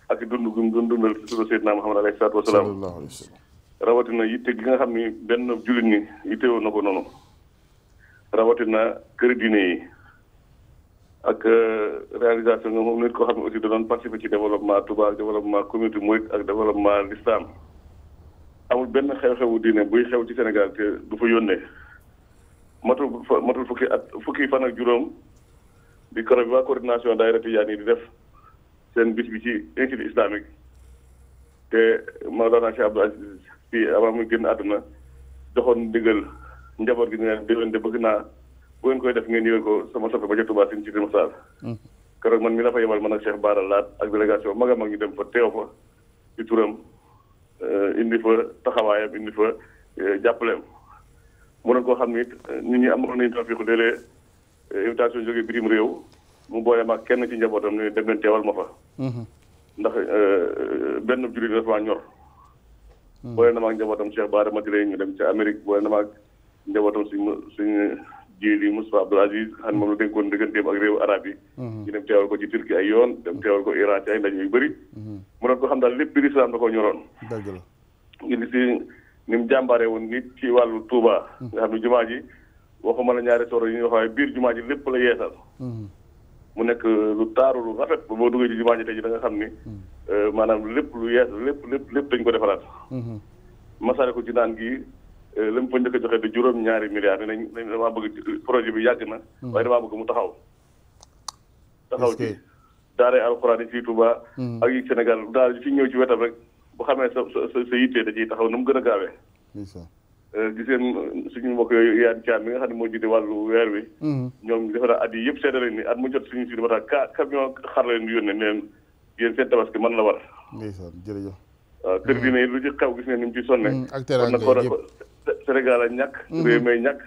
ak dund gu mu doon dundal ci turu Seydina Muhammad alayhi salaatu wa salaam. rawatina yitte gi nga xam ni benn jullit ñi yittewoo na ko noonu. rawatina kër diine yi. ak réalisation nga moom nit ko xam ne aussi da doon participer ci développement Touba ak développement communauté mouride ak développement l'islam amul benn xew-xewu diine buy xew ci Sénégal te du fa yónnee matul fukki fan ak juróom di koro bi waa coordination daayira tijaan yi di def seen bis bi ci institut islamique te Mawlana Cheikh Abdou Aziz Sy avant muy génn àdduna joxoon ndigal njaboot gi ne déwén de bëgg naa bu ngeen koy def ngeen yëgal ko sama soppe ba ca Touba Sine Sidi Mokhtar. keroog man mi la fa yebal man ak Cheikh Bara Laat ak délégation mag a mag ñu dem fa teew fa ci turam indi fa taxawaayam indi fa jàppaleem. mu doon koo xam ni nit ñi amoon nañu tawfiiqu léeg-léeg invitation jógee bitim réew mu boole ma kenn ci njabootam ne dem leen teewal ma fa. ndax benn jullit dafa ñor. boole na ma ak njabootam Cheikh Bara Madina ñu dem ca Amérique boole na ma ak njabootam suñu Jéeli Moustapha Abdoul Aziz xam ne moom la dénkoon digganteem ak réewu arab yi. ñu dem teewal ko ci Turquie ay yoon dem teewal ko Iran ci ay ndaje yu bëri. mu doon ko xam daal lépp biir islam da koo ñoroon. dëgg la. ngir si ni mu jàmbaaree woon nit ci wàllu Touba. nga xam ne jumaa ji waxuma la ñaari soro yi ñuy wax waaye biir jumaa ji lépp la yeesal. mu nekk lu taaru lu rafet ba boo duggee ci jumaa ji tey ji da nga xam ni maanaam lépp lu yees lépp dañ ko defaraat. masale ko ci naan gi la mu fa njëkk a joxe di juróom-ñaari milliards nañ damaa bëgg projet bi yàgg na. waaye damaa bëgg mu taxaw. taxaw ci daaree alxuraan yi fii Touba. ak yi Sénégal daal di fi ñëw ci wetam rek bu xamee sa yittee da ciy taxaw na mu gën a gaawee. gis ngeen suñu mbokk yooyu yaan caam bi nga xam ne moo jiite wàllu weer wi. ñoom defe naa at yi yëpp seede leen ni at mu jot suñu si ba tax camion xar leen di yónnee ne leen yéen seen tabaski mën la war. ndeysaan jërëjëf. waaw kër gi ne lu ci xew gis ngeen ni mu ciy sonne. ak teraanga yëpp Sénégal a ñàkk. réew may ñàkk.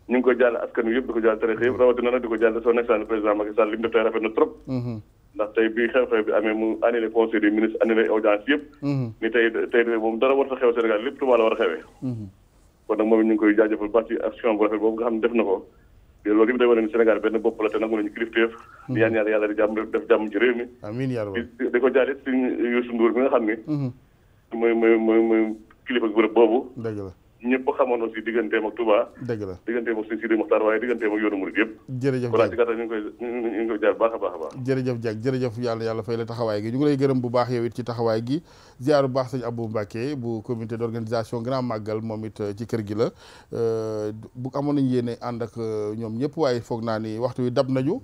ñu ngi ko jàll askan wi yëpp di ko jàll tarixa yëpp rawatina nag di ko jàll son excellence président Macky Sall li mu def tey rafet na trop. ndax tey bi xew-xew bi amee mu annulé conseil des ministres annulé audience yëpp. ni tey moom dara war a xew Sénégal lépp Touba la war a xewee. kon nag moom ñu ngi koy jaajëfal baax ci action bu rafet boobu nga xam ne def na ko. loolu yëpp day wane ni Sénégal benn bopp la te nangu nañu kilifteef. di ñaan yàlla di jàmm def jàmm ci réew mi. amiin yaa rabbi di ko jaale suñu Youssou Ndour bi nga xam ni. mooy kilifa bërëb boobu. dëgg la. ñëpp xamoon aussi digganteem ak Touba. dëgg la digganteem ak suñu Sidi Mokhtar waaye digganteem ak yoonu murid yëpp. jërëjëf kon ci gàttal ñu ngi koy jaar baax a baax. jërëjëf Diack jërëjëf yàlla fay la taxawaay gi ñu ngi lay gërëm bu baax yow it ci taxawaay gi ziar bu baax sëñ Abou Mbacké bu comité d'organisation Grand Magal moom it ci kër gi la bu amoon nañu yéene ànd ak ñoom ñëpp waaye foog naa ni waxtu wi dab nañu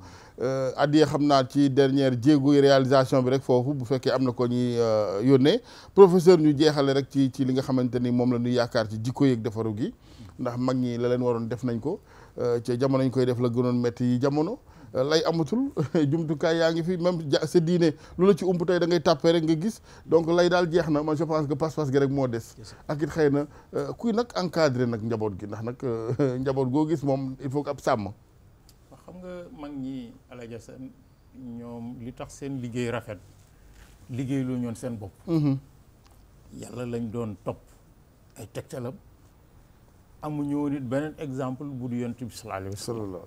addiyee xam naa ci dernière jéegu réalisation bi rek foofu bu fekkee am na ko ñuy yónnee professeur ñu jeexale rek ci li nga xamante ni moom la ñuy yaakaar ci jikko yeeg defaru gi ndax mag ñi la leen waroon def nañ ko ca jamono ñu koy def la gënoon métti yi jamono lay amatul jumtukaay yaa ngi fi même sa diine lu la ci ump tey da ngay tàppee rek nga gis donc lay daal jeex na man je pense que pas-pas gi rek moo des ak it xëy na kuy nag encadré nag njaboot gi ndax nag njaboot goo gis moom il faut que ab sàmm xam nga mag ñi alaja seen ñoom li tax seen liggéey rafet liggéey lu ñoon seen bopp yàlla lañ doon topp ay tegtalam amuñu nit beneen exemple bu du yonent bi sallallahu alayhi wa sallam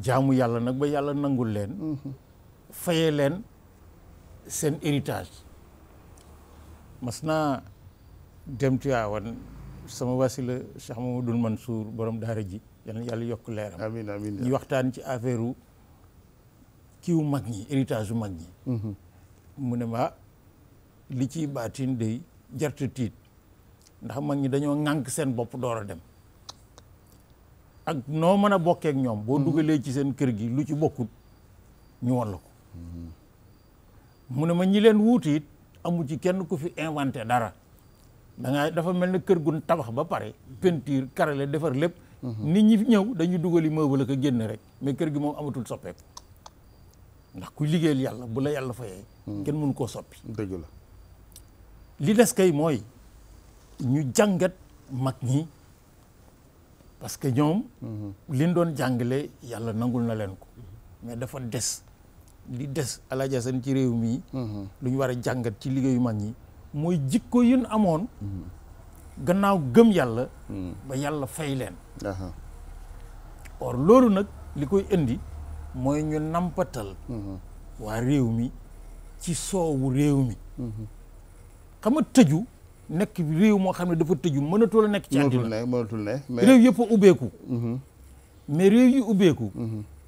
jaamu yàlla nag ba yàlla nangul leen fayee leen seen héritage mas naa dem Tiwaawan sama wasila Cheikh Mamadou Mansour borom daara ji yàlla yokk leeram amiin amiin ñu waxtaan ci affaire u kiiwu mag ñi héritage u mag ñi mu ne ma li ciy baatin day jarta tiit ndax mag ñi dañoo ŋànk seen bopp door a dem ak noo mën a bokkee ak ñoom boo dugalee ci seen kër gi lu ci bokkut ñu won la ko mu ne ma ñi leen wuuti it amu ci kenn ku fi inventé dara dafa mel ne kër gun tabax ba pare peinture karale defar lépp nit ñi ñëw dañuy dugali meuble ak génn rek mais kër gi moom amatul soppeeku ndax ku liggéeyal yàlla bu la yàlla fayee kenn mënu koo soppi dëgg la li des kay mooy ñu jàngat mag ñi parce que ñoom liñ doon jàngale yàlla nangul na leen ko mais dafa des li des Alaaji Asan ci réew mi lu ñu war a jàngat ci liggéeyu mag ñi mooy jikko yu ñu amoon gannaaw gëm yàlla ba yàlla fay leen or loolu nag li koy indi mooy ñu nampatal waa réew mi ci soowu réew mi xam nga tëju nekk réew moo xam ne dafa tëju mënatul a nekk ci àddina mënatul ne réew yëpp a ubbeeku mais réew yi ubbeeku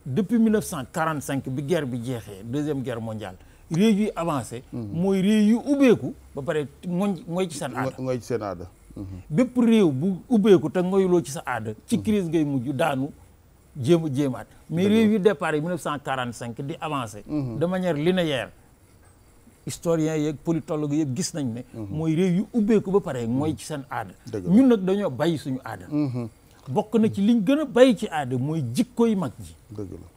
depuis 1945 bi guerre bi jeexee deuxième guerre mondiale réew yi avancé mooy réew yu ubbeeku ba pare mooy ci seen aada mooy ci seen aada bépp réew bu ubbeeku te ngoyuloo ci sa aada ci crise ngay mujj daanu jéemaat mais réew yu départ yi 1945 di avancé de manière linéaire historiens yeeg politologue yëpp gis nañ ne mooy réew yu ubbeeku ba pare mooy ci seen aada ñun nag dañoo bàyyi suñu aada bokk na ci liñ gën a bàyyi ci aada mooy jikkoy mag ji dëgg la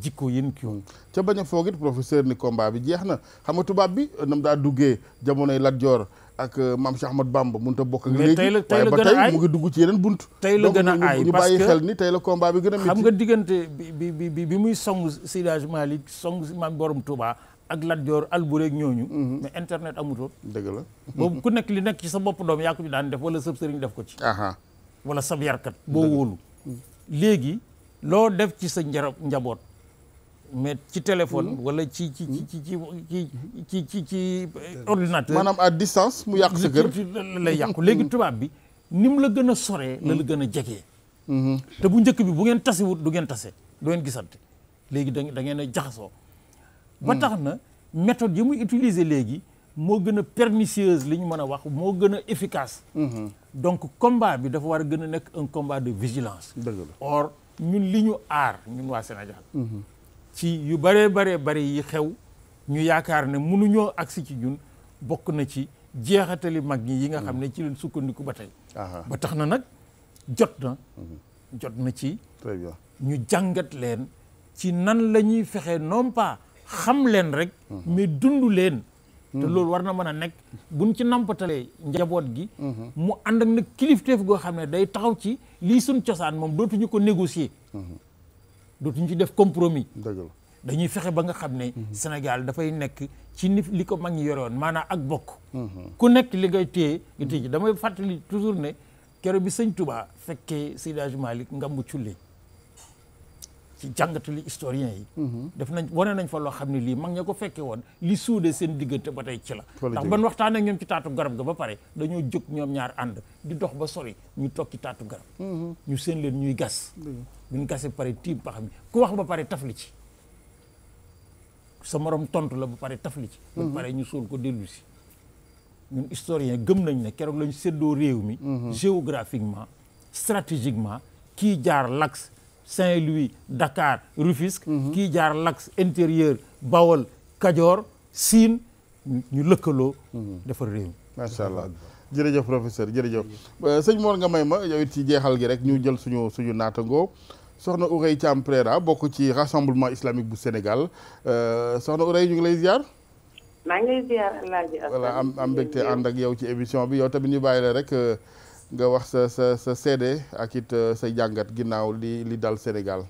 jikko yéen kii ca bañ a foog it professeur ni combat bi jeex na xam nga tubaab bi nam daa duggee jamonoy Lat Joor ak Maam Cheikh Ahmad Bamba mënut a bokk ak léegi waaye ba tey mu ngi dugg ci yeneen bunt tey la gën a aay ñu bàyyi xel ni tey la combat bi gën a métti xam nga diggante bi muy song Seydi Hadji Malick song Maam Borom Touba ak Lat Joor Alboury ak ñooñu mais internet amutoon dëgg la boobu ku nekk li nekk ci sa bopp doom yaa ko ci daan def wala sëb sëriñ def ko ci wala sab yarkat boo wóolu léegi loo def ci sa njaboot mais ci téléphone wala ci ordinateur maanaam à distance mu yàq sa kër lay yàqu léegi tubaab bi ni mu la gën a soree la gën a jegee te bu njëkk bi bu ngeen tasewut du ngeen tase du ngeen gisante léegi da ngeen a jaxasoo ba tax na méthode yi muy utiliser léegi moo gën a pernicieuse li ñu mën a wax moo gën a efficace donc combat bi dafa war a gën a nekk un combat de vigilance dëgg la or ñun li ñu aar ñun waa Sénégal ci yu bare yi xew ñu yaakaar ne mënuñoo agsi ci ñun bokk na ci jeexatali mag ñi yi nga xam ne ci leen sukkandiku ba tey ba tax na nag jot na ci très bien ñu jàngat leen ci nan la ñuy fexe non pas xam leen rek mais dund leen te loolu war na mën a nekk buñ ci nampatalee njaboot gi mu ànd ak nag kilifteef goo xam ne day taxaw ci lii suñ cosaan moom dootuñu ko négocier dootuñu ci def compromis dëgg la dañuy fexe ba nga xam ne Sénégal dafay nekk ci ni li ko mag ñi yore woon maanaam ak bokk ku nekk li ngay téye nga téye ci damay fàttali toujours ne keroog bi sëñ Touba fekkee Seydi Hadji Malick Ngambu Culle ci jàngatali historien yi def nañ wane nañ fa loo xam ne lii mag ña ko fekke woon li suude seen diggante ba tey ci la ndax ban waxtaan ak ñoom ci taatu garab ga ba pare dañoo jóg ñoom ñaar ànd di dox ba sori ñu toog ci taatu garab ñu seen leen ñuy gas buñ gasee pare tiim pax mi ku wax ba pare tafli ci sa morom tontu la ba pare tafli ci ba pare ñu suul ko dellu si ñun historien gëm nañ ne keroog lañu séddoo réew mi géographiquement stratégiquement kii jaar l'axe Saint-Louis Dakar Rufisque kii jaar l'axe intérieur Bawol Kajoor Siin ñu lëkkaloo defar réew mi macha allah jërëjëf professeur jërëjëf sëñ Mor nga may ma yow it ci jeexal gi rek ñu jël suñu naatangoo soxna Ourey Thiam Prera bokk ci rassemblement islamique bu Sénégal soxna Ourey ñu ngi lay ziar. maa ngi lay ziar Alaaji Assane. voilà am mbégte ànd ak yow ci émission bi yow tamit ñu bàyyi la rek nga wax sa seede ak it say jàngat ginnaaw li dal Sénégal.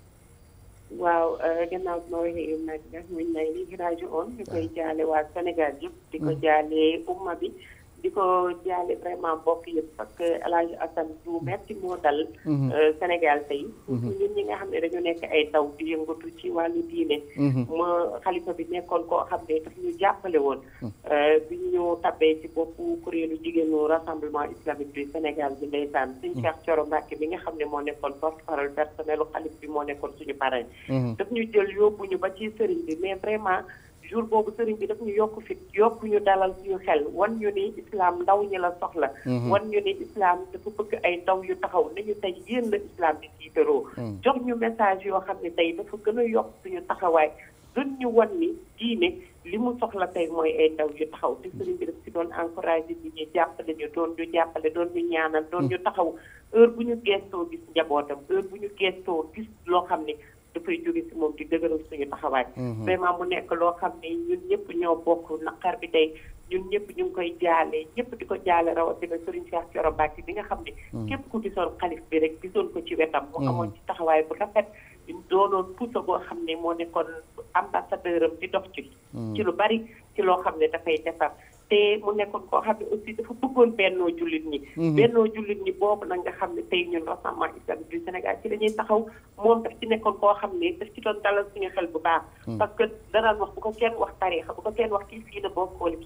waaw gannaaw bi ma waxee nag muñ nay li rajo on di koy jaale waa Sénégal yëpp di ko jaale umma bi di ko jaale vraiment bokk yëpp parce que Alaaji Assane du metti moo dal Sénégal tey ñun ñi nga xam ne dañu nekk ay taw di yëngatu ci wàllu diine ma xalifa bi nekkoon koo xam ne daf ñu jàppale woon bi ñu tabbee ci boppu kuréelu jigéenu rassemblement islamique du Sénégal bi ndeysaan Sëñ Cheikh Thioro Mbacké bi nga xam ne moo nekkoon porte-parole personnelu xalif bi moo nekkoon suñu parrain daf ñu jël yóbbu ñu ba ci sëriñ bi mais vraiment jour boobu sëriñ bi daf ñu yokk fit yokk ñu dalal suñu xel wan ñu ni islam ndaw ñi la soxla wan ñu ni islam dafa bëgg ay ndaw yu taxaw nañu tey yéen la islam di tiitaroo jox ñu message yoo xam ne tey dafa gën a yokk suñu taxawaay gën ñu wan ni diine li mu soxla tey mooy ay ndaw yu taxaw te sëriñ bi daf si doon encouragé bi ñu jàppale ñu doon ñu jàppale doon ñu ñaanal doon ñu taxaw heure bu ñu gestoo gis njabootam heure bu ñu gestoo gis loo xam ne dafay jóge si moom di dëgëral suñu taxawaay vraiment mu nekk loo xam ne ñun ñëpp ñoo bokk naqar bi tey ñun ñëpp ñu ngi koy jaale ñëpp di ko jaale rawatina Serigne Cheikh Thioro Mbacké bi nga xam ne képp ku gisoon xalif bi rek gisoon ko ci wetam mu amoon ci taxawaay bu rafet doonoon puso boo xam ne moo nekkoon ambassadeur am di dox ci lu bari ci loo xam ne dafay defar te mu nekkoon koo xam ne aussi dafa bëggoon bennoo jullit ñi bennoo jullit ñi boobu nag nga xam ne tey ñun Rassemblement islamique du Sénégal ci la ñuy taxaw moom daf ci nekkoon koo xam ne daf ci doon dalal suñu xel bu baax parce que danaan wax bu ko kenn wax tariixa bu ko kenn wax kii fii la bokk wala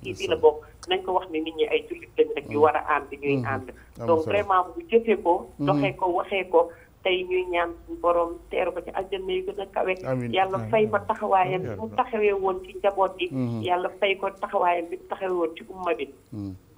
kii fii la bokk nañ ko wax ne nit ñi ay jullit lañ rek yu war a ànd ñuy ànd donc vraiment bu jëfee ko doxee ko waxee ko tey ñuy ñaan suñu borom teeru ko ci aljanna yu gën a kawe yàlla fay ko taxawaayam bi mu taxawee woon ci njaboot yi yàlla fay ko taxawaayam bi mu taxawee woon ci umma bi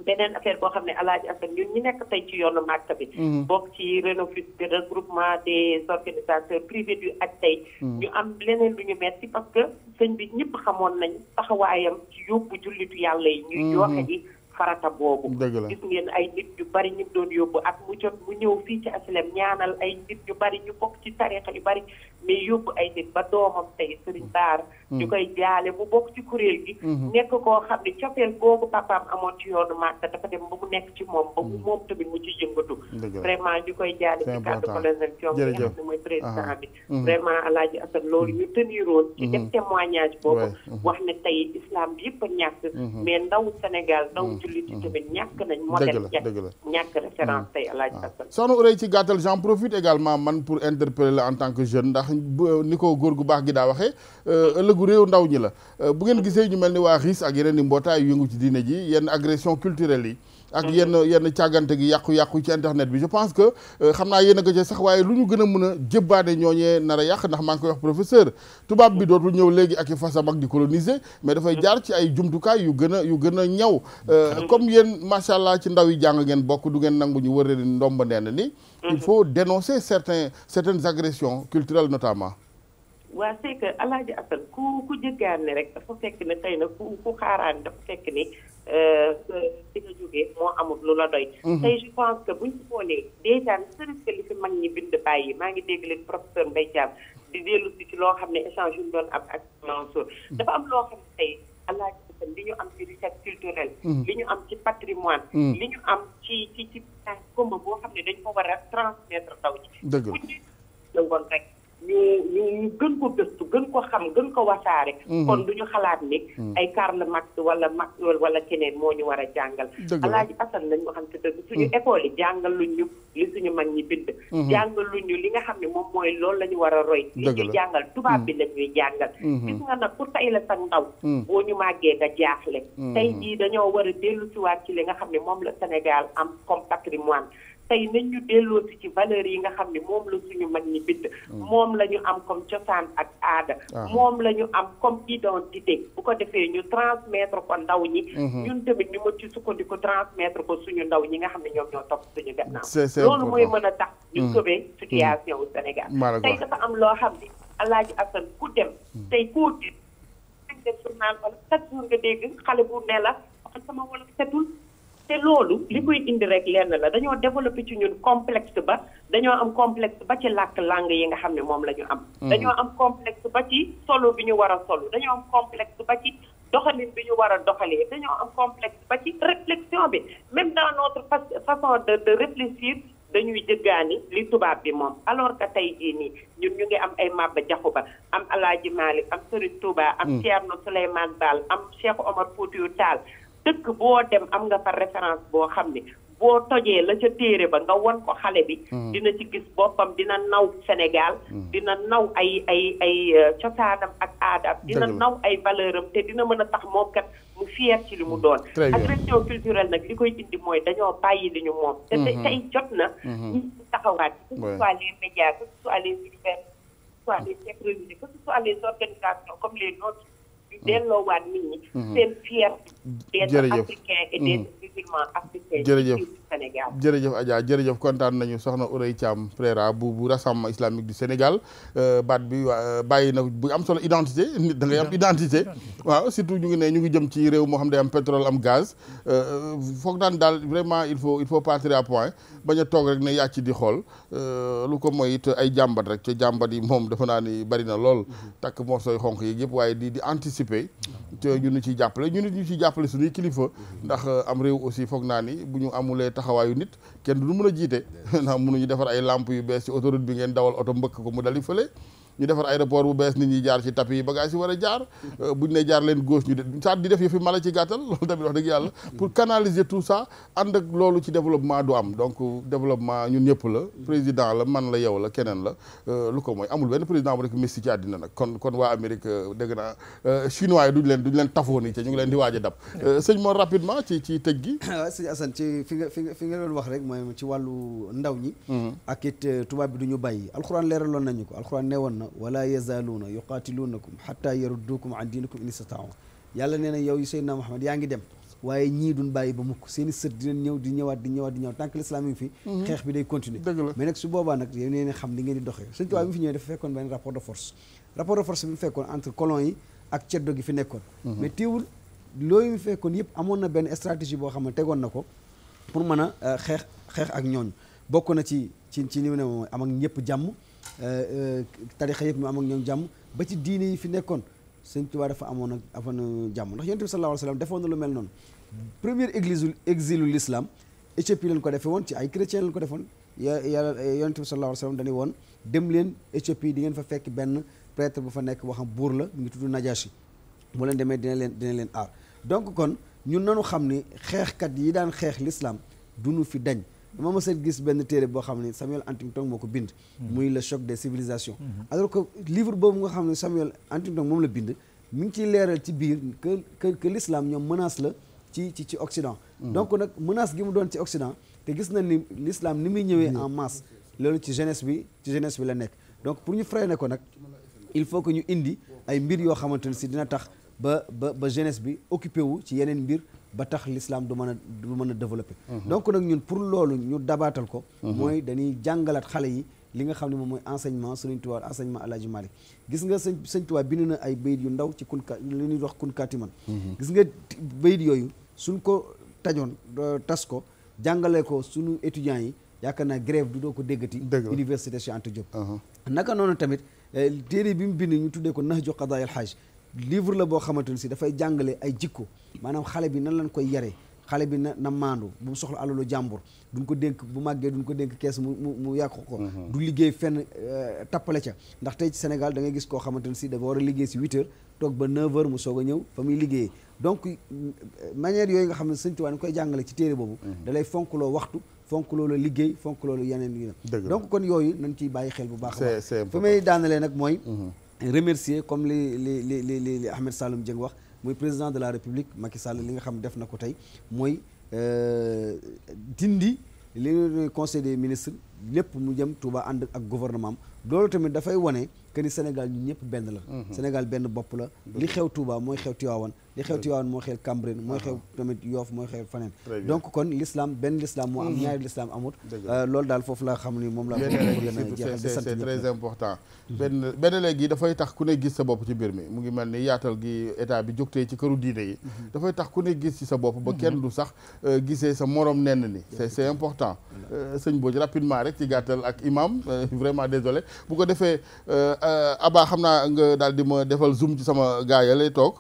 beneen affaire boo xam ne Alaaji Assane ñun ñi nekk tey ci yoonu Màkka bi bokk ci RENOFIS regroupement des organisateurs privés du aj tey ñu am leneen lu ñu metti parce que sëñ bi ñëpp xamoon nañ taxawaayam ci yóbbu jullitu yàlla yi ñuy joxe ji farata boobu gis ngeen ay nit ñu bari ñu doon yóbbu ak mu jot mu ñëw fii ci asilem ñaanal ay nit ñu bari ñu bokk ci tarixa yu bari mais yóbbu ay nit ba doomam tey Sëriñ Baar ñu koy jaale mu bokk ci kuréel gi nekk koo xam ne cofeel googu papaam amoon ci yoonu Màkka dafa dem ba mu nekk ci moom ba mu moom tamit mu ci yëngatu vraiment ñu koy jaale ci cadre colonel Thiong bi nga xam ne mooy président bi vraiment Alaaji Assane loolu ñu teniroon ci def témoignage boobu wax ne tey islam bi yëpp a ñàkk mais ndaw Sénégal ndaw jullit yi tamit ñàkk nañ modèle ñàkk référence tey Alaaji Assane soxna Ourey ci gàttal j'en profite également man pour interpeller la en tant que jeune ndax ni ko góor gu baax gi daa waxee ëllëgu réew ndaw ñi la bu ngeen gisee ñu mel ni waa RIS ak yeneen i mbootaay yu yëngu ci diine ji yenn agression culturelle yi ak yenn càggante gi yàqu-yàqu ci internet bi je pense que xam naa yéen a ko ci sax waaye lu ñu gën a mën a jëbbaane ñooñee nar a yàq ndax maa ngi koy wax professeur tubaab bi dootul ñëw léegi ak i fasam ak di coloniser mais dafay jaar ci ay jumtukaay yu gën a ñaw comme yéen macha allah ci ndaw yi jàng ngeen bokk du ngeen nangu ñu wëree ndomba neen ni il faut dénoncer certaines agressions culturelles notamment waa c'est que Alaaji Assane ku jëggaan ne rek dafa fekk ne tey na ku xaaraan dafa fekk ni di nga jógee moo amul lu la doy tey je pense que buñ xoolee déjà service que li fi mag ñi bind bàyyi maa ngi dégg leen professeur Mbaye Thiam di dellu si ci loo xam ne échange yu ñu doon am ak Mansour dafa am loo xam ne tey Alaaji Assane li ñu am ci richesse culturelle li ñu am ci patrimoine li ñu am ci commun boo xam ne dañ ko war a transmettre taw ci buñ la woon rek ñu gën ko gëstu gën ko xam gën ko wasaare kon du ñu xalaat ni ay Karl Marx wala Maxwell wala keneen moo ñu war a jàngal Alaaji Assane lañ ko xam te dëgg suñu école yi jàngal luñ ñu li suñu mag ñi bind jàngal luñ ñu li nga xam ne moom mooy loolu la ñu war a roy li ñuy jàngal tubaab bi la ñuy jàngal gis nga nag pour tey la sa ndaw boo ñu màggee nga jaaxle tey jii dañoo war a dellu siwaat ci li nga xam ne moom la Sénégal am comme patrimoine tey nañ ñu delloosi ci valeurs yi nga xam ne moom la suñu mag ñi bind moom la ñu am comme cosaan ak aada moom la ñu am comme identité bu ko defee ñu transmettre ko ndaw ñi ñun tamit ñu mën ci sukkandiku transmettre ko suñu ndaw ñi nga xam ne ñoom ñoo topp suñu gannaaw loolu mooy mën a tax ñu sauver situation au Sénégal tey dafa am loo xam ne Alaaji Assane ku dem tey koo gis dañ def journal wala chaque jour nga dégg xale bu ne la wax sama wala setul te loolu li koy indi rek lenn la dañoo développé ci ñun complexe ba dañoo am complexe ba ci làkk langue yi nga xam ne moom la ñu am dañoo am complexe ba ci solo bi ñu war a solo dañoo am complexe ba ci doxalin bi ñu war a doxalee dañoo am complexe ba ci réflexion bi même dans notre façon de réfléchir dañuy jëggaani li tubaab bi moom alors que tey jii nii ñun ñu ngi am ay Maba Jaxu Ba am Alaaji Malick am Serigne Touba am Thierno Souleymane Baal am Cheikh Omar Foutiyou Tall dëkk boo dem am nga fa référence boo xam ne boo tojee la ca téere ba nga won ko xale bi dina ci gis boppam dina naw Sénégal dina naw ay cosaanam ak aadam dina naw ay valeur am te dina mën a tax moom kat mu fier ci li mu doon agression culturelle nag li koy indi mooy dañoo bàyyi li ñu moom te tey jot na ñu taxawaat que ce soit les médias que ce soit les universités que ce soit les chefs religieux que ce soit les organisations comme les nôtres yu delloowaat nit ñi seen fierté d'être africain et d'être musulman africain ci Sénégal jërëjëf Adja jërëjëf kontaan nañu soxna Ourey Thiam Prera bu Rassemblement islamique du Sénégal baat bi bàyyi na bu am solo identité nit da ngay am identité waaw surtout ñu ngi jëm ci réew moo xam ne am pétrole am gaz foog naan daal vraiment il faut partir à point bañ a toog rek ne yàcc di xool lu ko mooy it ay jàmbat rek te jàmbat yi moom dafa naa ni bari na lool takk morsoy xonq yi yëpp waaye di anticiper te ñu ciy jàppale ñu ciy jàppale suñuy kilifa ndax am réew aussi foog naa ni bu ñu amulee taxawaayu nit kenn du mën a jiite ndax mënuñu defar ay lampe yu bees ci autoroute bi ngeen dawal oto mbëkk ko mu dali fële ñu defar aéroport bu bees nit ñi jaar ci tapis yi bagage yi war a jaar buñ ne jaar leen gauche ñu di def yëfi mala ci gàttal loolu tamit wax dëgg yàlla pour canaliser tout ça ànd ak loolu ci développement du am donc développement ñun ñëpp la président la man la yow la keneen la lu ko mooy amul benn président bu rek messi ci àddina nag kon waa Amérique dégg naa chinois yi duñ leen tafoo ni ca ñu ngi leen di waaj a dab sëñ Mor rapidement ci tëj gi waaw sëñ Assane ci fi nga doon wax rek mooy ci wàllu ndaw ñi ak it tubaab bi du ñu bàyyi alxuraan leeraloon nañu ko alxuraan ne woon na wala yazaaluuna yuqaatiluunakum xatta yaruddukum an diinikum in istataau yàlla nee na yow yi Seydina Muhammad yaa ngi dem waaye ñii duñ bàyyi ba mukk seen i sët dinañ ñëw di ñëwaat tant que l'islam yi ngi fi xeex bi day continuer mais nag su boobaa nag yow nee ne xam li ngeen di doxee sëñ tubaab bi mu fi ñëwee dafa fekkoon benn rapport de force bi mu fekkoon entre colon yi ak ceddo gi fi nekkoon mais teewul loolu mu fekkoon yëpp amoon na benn stratégie boo xam ne tegoon na ko pour mën a xeex ak ñooñu bokk na ci ni mu ne moom am ak ñëpp jàmm tarixa yëpp ñu am ak ñoom jàmm ba ci diine yi fi nekkoon sëñ Tuubaa dafa amoon jàmm ndax yonent bi sallallahu alayhi wa sallam defoon na lu mel noonu première exilu l'islam Éthiopie lañ ko defee woon ci ay chrétien lañ ko defoon yàlla yonent bi sallallahu alayhi wa sallam dañuy woon dem leen Éthiopie di ngeen fa fekk benn prêtre bu fa nekk boo xam buur la mu ngi tudd Najashi bu leen demee dina leen aar donc kon ñun nanu xam ni xeexkat yi daan xeex l'islam duñu fi dañ dama mës a gis benn téere boo xam ne Samuel Huntington moo ko bind muy le choc des civilisations alors que livre boobu nga xam ne Samuel Huntington moom la bind mi ngi ciy leeral ci biir que l'islam ñoom menace la ci Occident donc nag menace gi mu doon ci Occident te gis na ni l'islam ni muy ñëwee en masse loolu ci jeunesse bi la nekk donc pour ñu freiner ko nag il faut que ñu indi ay mbir yoo xamante ne si dina tax ba jeunesse bi occupé wu ci yeneen mbir ba tax l'islam du mën a développer donc nag ñun pour loolu ñu dabaatal ko mooy dañuy jàngalaat xale yi li nga xam ne moom mooy enseignement Sëriñ Tuubaa enseignement Alaaji Malick gis nga sëñ Tuubaa bind na ay bayit yu ndaw ci li ñuy wax kun kaatiman gis nga bayit yooyu suñ ko tajoon tas ko jàngale ko suñu étudiants yi yaakaar naa grève du doo ko déggati université Cheikh Anta Diop naka noonu tamit téere bi mu bind ñu tuddee ko Nahju Qadaa'il Haaj livre la boo xamante ne si dafay jàngale ay jikko maanaam xale bi nan lañ koy yaree xale bi na maandu bu soxla alalu jàmbur duñ ko dénk bu màggee duñ ko dénk kees mu yàqu ko du liggéey fenn tappale ca ndax tey ci Sénégal da ngay gis koo xamante ne si dafa war a liggéey si 8 heures toog ba 9 heures mu soog a ñëw fa muy liggéeyee donc manière yooyu nga xam ne Sëñ Tuubaa ni koy jàngale ci téere boobu da lay fonk loo waxtu fonk loolu liggéey fonk loolu yeneen yi donc kon yooyu nañ ciy bàyyi xel bu baax a baax fa may daanalee nag mooy remercier comme li Ahmed Saloum Dieng wax muy président de la République Macky Sall li nga xam def na ko tey mooy dindi li conseil des ministres lépp mu jëm Touba ànd ak gouvernement loolu tamit dafay wane que ni Sénégal ñun ñëpp benn la Sénégal benn bopp la li xew Touba mooy xew Tivaouane li xew Tivaouane mooy xew Cambérène mooy xew tamit Yoff mooy xew faneen donc kon l'islam benn l'islam moo am ñaari l'islam amut loolu daal foofu la xam ni moom la c'est très important benn léegi dafay tax ku ne gis sa bopp ci mbir mi mu ngi mel ni yaatal gi état bi jógtee ci këru diine yi dafay tax ku ne gis ci sa bopp ba kenn du sax gisee sa morom nenn ni c'est important sëñ Mbodj rapidement rek ci gàttal ak imam vraiment désolé bu ko defee Abba xam naa nga daal di ma defal zoom ci sama gaa ya lay toog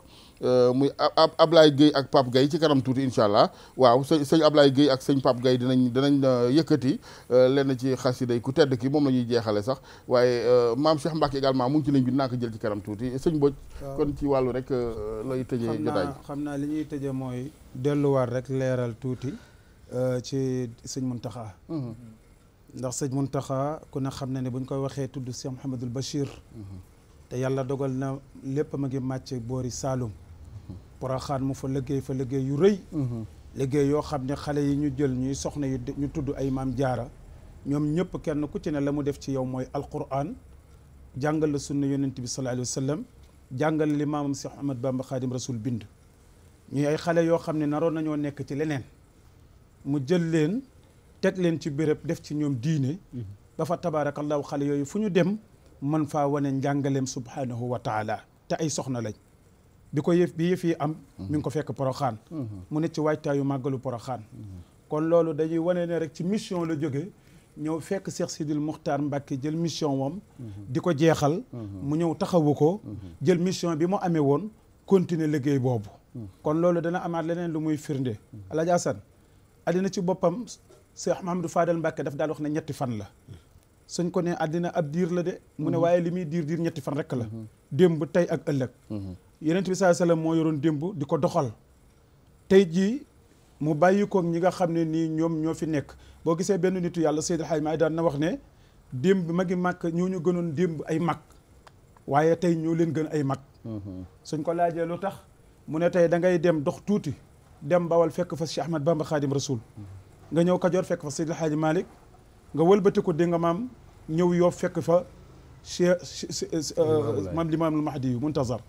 muy Ablaye Gueye ak Pape Gueye ci kanam tuuti incha allah waaw sëñ Ablaye Gueye ak sëñ Pape Gueye dinañ yëkkati lenn ci xasida yi ku tedd ki moom la ñuy jeexale sax waaye maam Cheikh Mbacke également mu ngi ci ligne bi dinaa ko jël ci kanam tuuti sëñ Mbodj kon ci wàllu rek lay tëjee jotaay xam naa li ñuy tëjee mooy delluwaat rek leeral tuuti ci sëñ Muntaxa ndax sëñ Muntaxa ku ne xam na ne buñ koy waxee tudd Cheikh Mouhamadul Bachir te yàlla dogal na lépp ma ngi màcc boori Saalum Poroxaan mu fa liggéey yu rëy liggéey yoo xam ne xale yi ñu jël ñuy soxna yu ñu tudd ay maam jaara ñoom ñëpp kenn ku ci ne la mu def ci yow mooy alquran jàngal la sunna yonent bi sallallahu alayhi wa sallam jàngal li maamam Cheikh Ahmad Bamba Khadim Rasoul bind ñuy ay xale yoo xam ne naroon nañoo nekk ci leneen mu jël leen teg leen ci béréb def ci ñoom diine ba fa tabarakallahu xale yooyu fu ñu dem mën faa wane njàngaleem subhanahu wa taala te ay soxna lañ bi ko yëf yi am mi ngi ko fekk Poroxaan mu ne ci waajtaayu màggalu Poroxaan kon loolu dañuy wane ne rek ci mission la jóge ñëw fekk Cheikh Sidil Muxtaar Mbàkke jël mission moom di ko jeexal mu ñëw taxawu ko jël mission bi mu amee woon continuer liggéey boobu kon loolu dana amaat leneen lu muy firnde Alaaji Asan addina ci boppam Cheikh Mahamadou Fadal Mbàkke daf daal wax ne ñetti fan la suñ ko ne àddina ab diir la de mu ne waaye li muy diir ñetti fan rek la démb tey ak ëllëg Yonent bi sallallahu alayhi wasallam moo yoroon démb di ko doxal tey jii mu bàyyi koog ñi nga xam ne nii ñoom ñoo fi nekk boo gisee benn nitu yàlla Seydil Hadji Maalik daan na wax ne démb magi màkk ñoo ñu gënoon démb ay mag waaye tey ñoo leen gën ay mag suñ ko laajee lu tax mu ne tey da ngay dem dox tuuti dem Bawal fekk fa Cheikh Ahmad Bamba Khadim Rasoul nga ñëw Kajoor fekk fa Seydil Hadji Malick nga wëlbati ko dégg nga maam ñëw Yoff fekk fa Cheikh maam Limaamul Mahdi yu Muntazar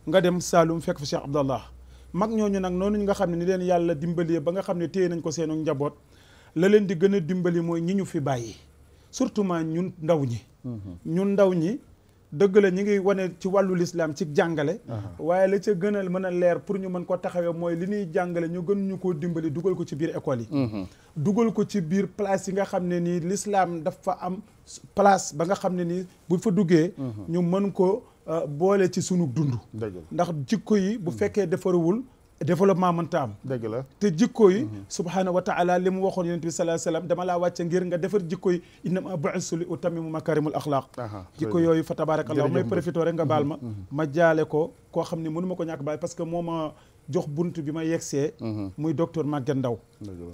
nga dem Saloum fekk fa Cheikh Abdallah mag ñooñu nag noonu nga xam ne ni leen yàlla dimbalee ba nga xam ne téye nañ ko seenu njaboot la leen di gën a dimbali mooy ñi ñu fi bàyyi surtout ñun ndaw ñi dëgg la ñi ngi wane ci wàllu lislaam ci jàngale waaye la ca gën a mën a leer pour ñu mën ko taxawee mooy li ñuy jàngale ñu gën ñu koo dimbali dugal ko ci biir école yi dugal ko ci biir place yi nga xam ne nii lislaam dafa am place ba nga xam ne nii bu fa duggee ñu mën ko boole ci sunu dund ndax jikko yi bu fekkee defaruwul développement mënta am dëgg la te jikko yi subhaanahu wa taala li mu waxoon yonent bi sallallahu alayhi wasallam dama laa wàcce ngir nga defar jikko yi innama bu'istu li utammimu makarimul axlaaq jikko yooyu fa tabarakallah may profité rek nga baal ma jaale ko koo xam ne mënu ma ko ñàkk baay parce que moo ma jox bunt bi ma yegsee muy docteur Maguette Ndaw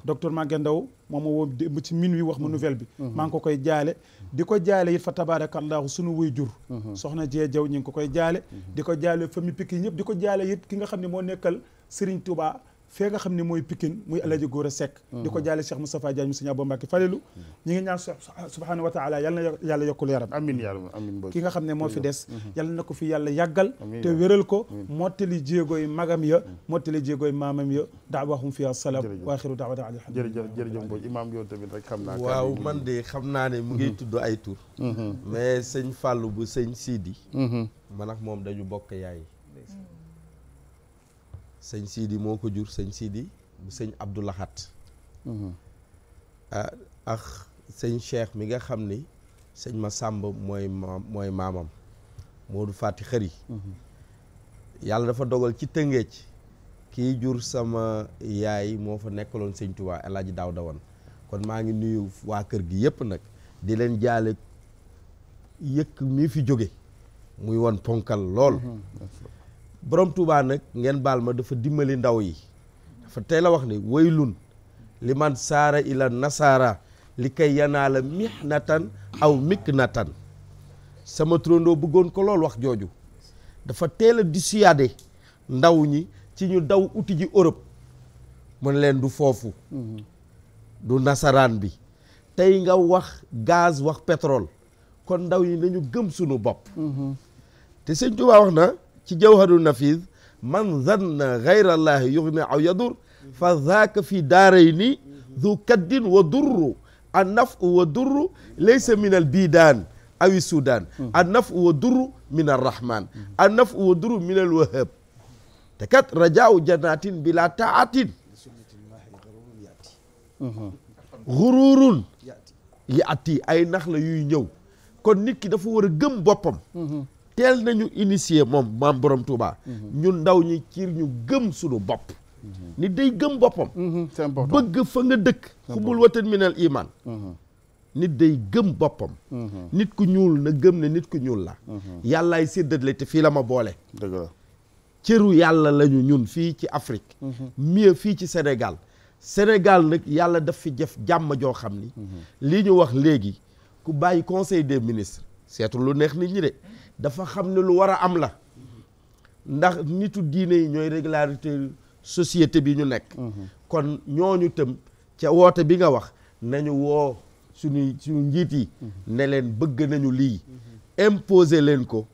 docteur Maguette Ndaw moom ma woo démb ci minuit wax ma nouvelle bi maa ngi ko koy jaale di ko jaale it fa tabarakallahu sunu wuy jur soxna Jee Jaw ñu ngi ko koy jaale di ko jaale famille Pikine ñëpp di ko jaale it ki nga xam ne moo nekkal Serigne Touba fee nga xam ne mooy Pikine muy Alaaji Góora Seck di ko jaale Cheikh Moustapha Diagne mu Serigne Abou Mbacké Falilou ñi ngi ñaan subhaanahu wa taala yal na yàlla yokkul yaram amiin yaa rabbi amiin ki nga xam ne moo fi des yal na ko fi yàlla yàggal te wéral ko mottali jéegooy magam ya mottali jéegooy maamam ya daawahum fiha salaam wa axiru daawata alhamdulillah jërëjëf Mbodj imaam yow tamit rek xam naa waaw man de xam naa ne mu ngi tudd ay tur mais sëñ Fallou bu sëñ Sidi man ak moom dañu bokk yaay sëñ Sidi moo ko jur sëñ Sidi bu sëñ Abdoulahat ak sëñ Cheikh mi nga xam ni sëñ Massamba mooy maamam Modou Fati Xëri yàlla dafa dogal ci Tëngéej kii jur sama yaay moo fa nekkaloon sëñ Touba El Hadji Daouda Wane kon maa ngi nuyu waa kër gi yëpp nag di leen jaale yëkk mi fi jóge muy woon ponkal lool borom Touba nag ngeen baal ma dafa dimbali ndaw yi dafa teel a wax ni waylun li man saara ila nasaara li kay yanaala mihnatan aw miknatan sama turandoo bëggoon ko lool wax jooju dafa teel a dissuader ndaw ñi ci ñu daw uti ji Europe mën leen du foofu du nasaraan bi tey nga wax gaz wax pétrole kon ndaw yi nañu gëm sunu bopp te sëñ Touba wax na ci jawharul nafiz man zanna gayra allahi yughni aw yadur fa zaaka fi daarayni du kaddin wa durru an nafu wa durru laysa min al bidaan awi sudan an nafu wa durru min ar rahman an nafu wa durru min al wahab te kat rajaaw jannatin bila taatin gururun yaati ay nax la yuy ñëw kon nit ki dafa war a gëm boppam teel nañu initier moom maam borom Touba ñun ndaw ñi ci ñu gëm suñu bopp nit day gëm boppam c'est important bëgg fa nga dëkk xubul watan minal iman nit day gëm boppam nit ku ñuul na gëm ne nit ku ñuul la yàllaay séddale te fii la ma boole dëgg la cëru yàlla lañu ñun fii ci Afrique mieux fii ci Sénégal nag yàlla daf fi jëf jàmm joo xam ni lii ñu wax léegi ku bàyyi conseil des ministres seetu lu neex nit ñi de dafa xam ne lu war a am la ndax nitu diine yi ñooy régularité société bi ñu nekk kon ñooñu tëm ca woote bi nga wax nañu woo suñu njiit yi ne leen bëgg nañu lii imposer leen ko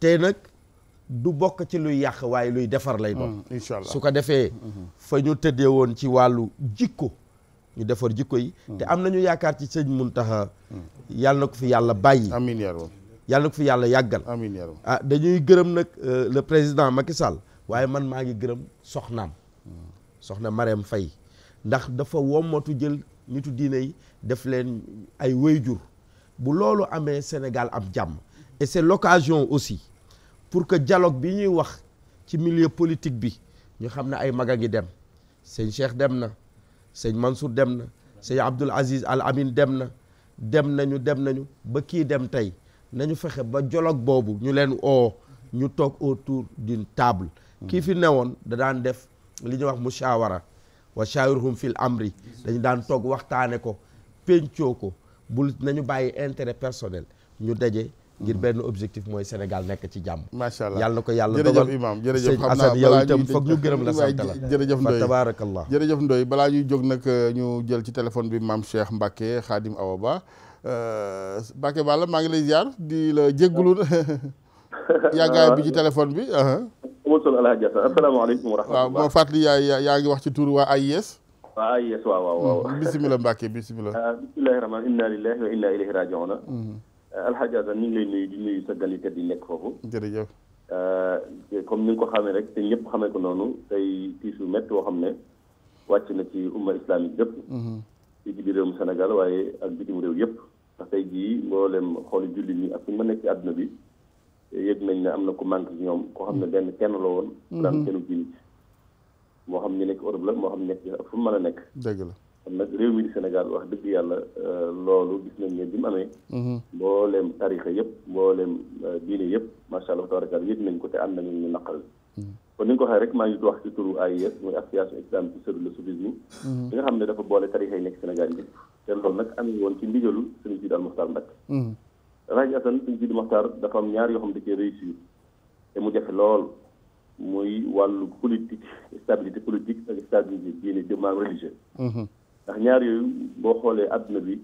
te nag du bokk ci luy yàq waaye luy defar lay doon incha allah su ko defee fa ñu tëddee woon ci wàllu jikko ñu defar jikko yi te am nañu yaakaar ci sëñ Muntaxa yàlla na ko fi yàlla bàyyi amiin yaa rabbi yàlla na ko fi yàlla yàggal amiin yaa rabbi ah dañuy gërëm nag le président Macky Sall waaye man maa ngi gërëm soxnaam soxna Marème Faye ndax dafa wommatu jël nitu diine yi def leen ay wayjur bu loolu amee Sénégal am jàmm et c'est l'occasion aussi pour que dialogue bi ñuy wax ci milieu politique bi ñu xam ne ay mag a ngi dem sëñ Cheikh dem na sëñ Mansour dem na sëñ Abdoul Aziz Al Amin dem na dem nañu ba kii dem tey nañu fexe ba dialogue boobu ñu leen ñu toog autour d'une table kii fi newoon da daan def li ñuy wax mushawara wa shawirhum fil amri dañu daan toog waxtaane ko péncoo ko bul nañu bàyyi intérêt personnel ñu daje ngir benn objectif mooy Sénégal nekk ci jàmm. macha allah yàlla na ko yàlla dogal jërëjëf imam jërëjëf sëñ Assane yow itam foog ñu gërëm la sant la jërëjëf Ndoye tabaarakallah jërëjëf Ndoye balaa ñuy jóg nag ñu jël ci téléphone bi maam Cheikh Mbacké Khadim Awa Ba Mbacké Balla maa ngi lay ziar di la jéggulu yàggaay bi ci téléphone bi mosol Alaaji Assane asalaamaaleykum wa rahmatulah waaw moo fàttali yaa ngi wax ci tur waa AIS waa AIS waaw bisimilah Mbacké bisimilah bismillahi rahmaan inna lillahi wa inna ilayhi raji'un Alaaji Assane ñu ngi lay nuyu di nuyu sa gan yi tedd yi nekk foofu jërëjëf comme ni nga ko xamee rek te ñëpp xamee ko noonu tey tiisu métti boo xam ne wàcc na ci umma islamique yëpp fii ci biir réewum Sénégal waaye ak bitim réew yëpp ndax tey jii mboolem xooli jullit ñi ak fu ma nekk ci àdduna bi yëg nañ ne am na ku manque ci ñoom koo xam ne benn kenn la woon daan kennu ci nit moo xam ñu nekk Europe la moo xam nekk fu mu mën a nekk dëgg la kon nag réew mi di Sénégal wax dëgg yàlla loolu gis nañ ne bi mu amee mbooleem tarixa yëpp mbooleem diine yëpp macha allah tabaraka yëg nañ ko te ànd nañu ñu naqal kon ni nga ko waxee rek maa ngi wax ci turu AIS muy association islamique pour le soufisme bi nga xam ne dafa boole tarixa yi nekk Sénégal yëpp te loolu nag amee woon ci ndigalu Sëriñ Sidi Al Mokhtar Mbacké Alaaji Assane Sëriñ Sidi Mokhtar dafa am ñaar yoo xam ne da cee réussir te mu jafe lool muy wàllu politique stabilité politique ak stabilité diine demande religieuse ndax ñaar yooyu boo xoolee adduna bi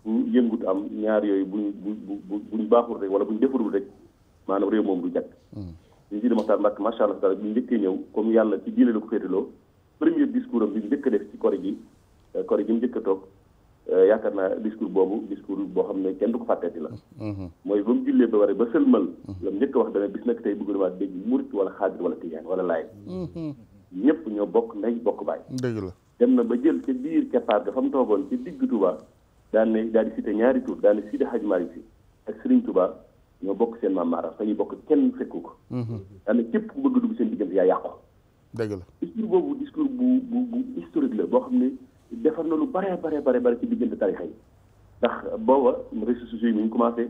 bu yëngut am ñaar yooyu buñ baaxul rek wala buñ defarul rek maanaam réew moom du jàkk Sëriñ Sidi Mokhtar Mbacké macha allah taala bi njëkkee ñëw comme yàlla ci diine la ko féetaloo premier discours am bi njëkk a def ci kori gi mu njëkk a toog yaakaar naa discours boo xam ne kenn du ko fàtteeti la mooy ba mu jullee ba ware ba sëlmal la mu njëkk a wax dana bis nag tey bëgg na maa dégg murit wala xaadir wala tijaan wala laay ñëpp ñoo bokk ndey bokk baay dëgg la dem na ba jël ca biir keppaar ga fa mu toogoon ci digg Touba daal di cité ñaari tur daal di Sidi Hadj Malick Sy ak Serigne Touba ñoo bokk seen maam maaram fa ñuy bokk kenn fekku ko daal ne képp ku bëgg dugg seen diggante yaa yàqu dëgg la discours boobu discours bu historique la boo xam ne defar na lu bare ci diggante tarixa yi ndax booba réseaux sociaux yi mi ngi commencé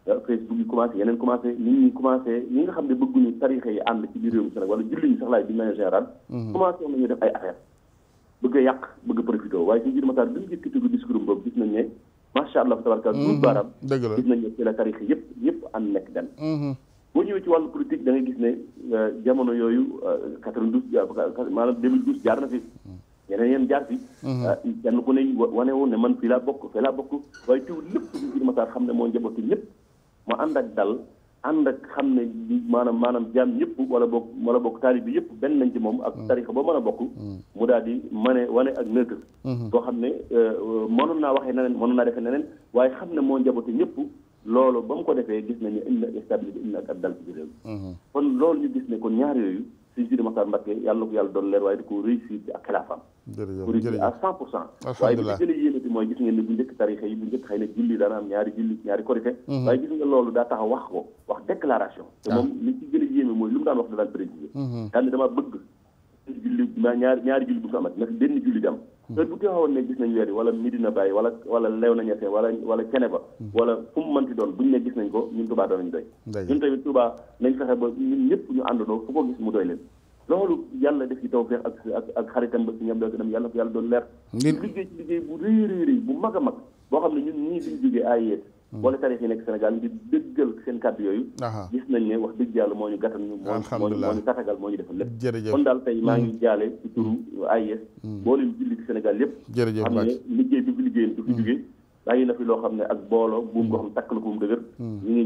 Facebook yi commencé yeneen commencé nit ñi commencé ñi nga xam ne bëgguñu tarixa yi ànd ci biir réew mi Sénégal wala julli ñi sax laay d'une manière générale commencé nañu def ay affaire bëgg a yàq bëgg a profité waaye ci biir Matar bi mu jëkkati discours boobu gis nañ ne macha allah tabaraka dul baaraam gis nañ ne ci la tarixa yëpp ànd nekk den boo ñëwee ci wàllu politique da ngay gis ne jamono yooyu 92 maanaam 2012 jaar na fi yeneen jaar fi kenn ku ne wane woon ne man fii laa bokk waaye teew lépp ci biir Matar xam ne moo njabootu ñëpp mu ànd ak dal ànd ak xam ne maanaam jaam ñëpp wala bokk taalib bi yëpp benn nañ ci moom ak tarixa boo mën a bokk mu daal di wane ak neutre boo xam ne mënoon naa waxee neneen mënoon naa defee neneen waaye xam ne moo njabootu ñëpp loolu ba mu ko defee gis nañu indi na stabilité indi na ak dal ci biir réew kon loolu ñu gis ne kon ñaar yooyu Sëriñ Sidi Mokhtar Mbacké yàlla na ko yàlla doon leer waaye di ko réussir ci ak xilaafaam ko réussir à 100% waaye bi ci gën a yéenati mooy gis ngeen ne bu njëkk tarixa yi bu njëkk xëy na julli daana am ñaari korité waaye gis nga loolu daa taxaw wax déclaration te moom li ci gën a yéeme mooy lu mu daan wax da daan préciser daal ne dama bëgg julli ñaari julli bu fi amat na fi benn julli di am te bu teewoon ne gis nañ weer yi wala Medina Baye wala Léona Niassène wala Ceneba wala fu mu mënti doon buñ ne gis nañ ko ñun Touba doonañu doy ñun tamit Touba nañ fexe ba ñun ñëpp ñu àndandoo fu ko gis mu doy leen loolu yàlla def ci tawfeex ak xaritam ba si ñam doo dem yàlla ko yàlla doon leer liggéey ci liggéey bu rëy bu mag a mag boo xam ne ñun ñii suñu jógee AIS wala tarix yi nekk Sénégal ngi dëggal seen kàddu yooyu gis nañ ne wax dëgg yàlla moo ñu gàttal ñu moo ñu tatagal moo ñu defal lépp kon daal tey maa ngi jaale ci turu AIS boo leen julli ci Sénégal lépp xam ne liggéey bi fi liggéeyam du fi jógee bàyyi na fi loo xam ne ak booloo buum koo xam takk la ko mu dëgër ñu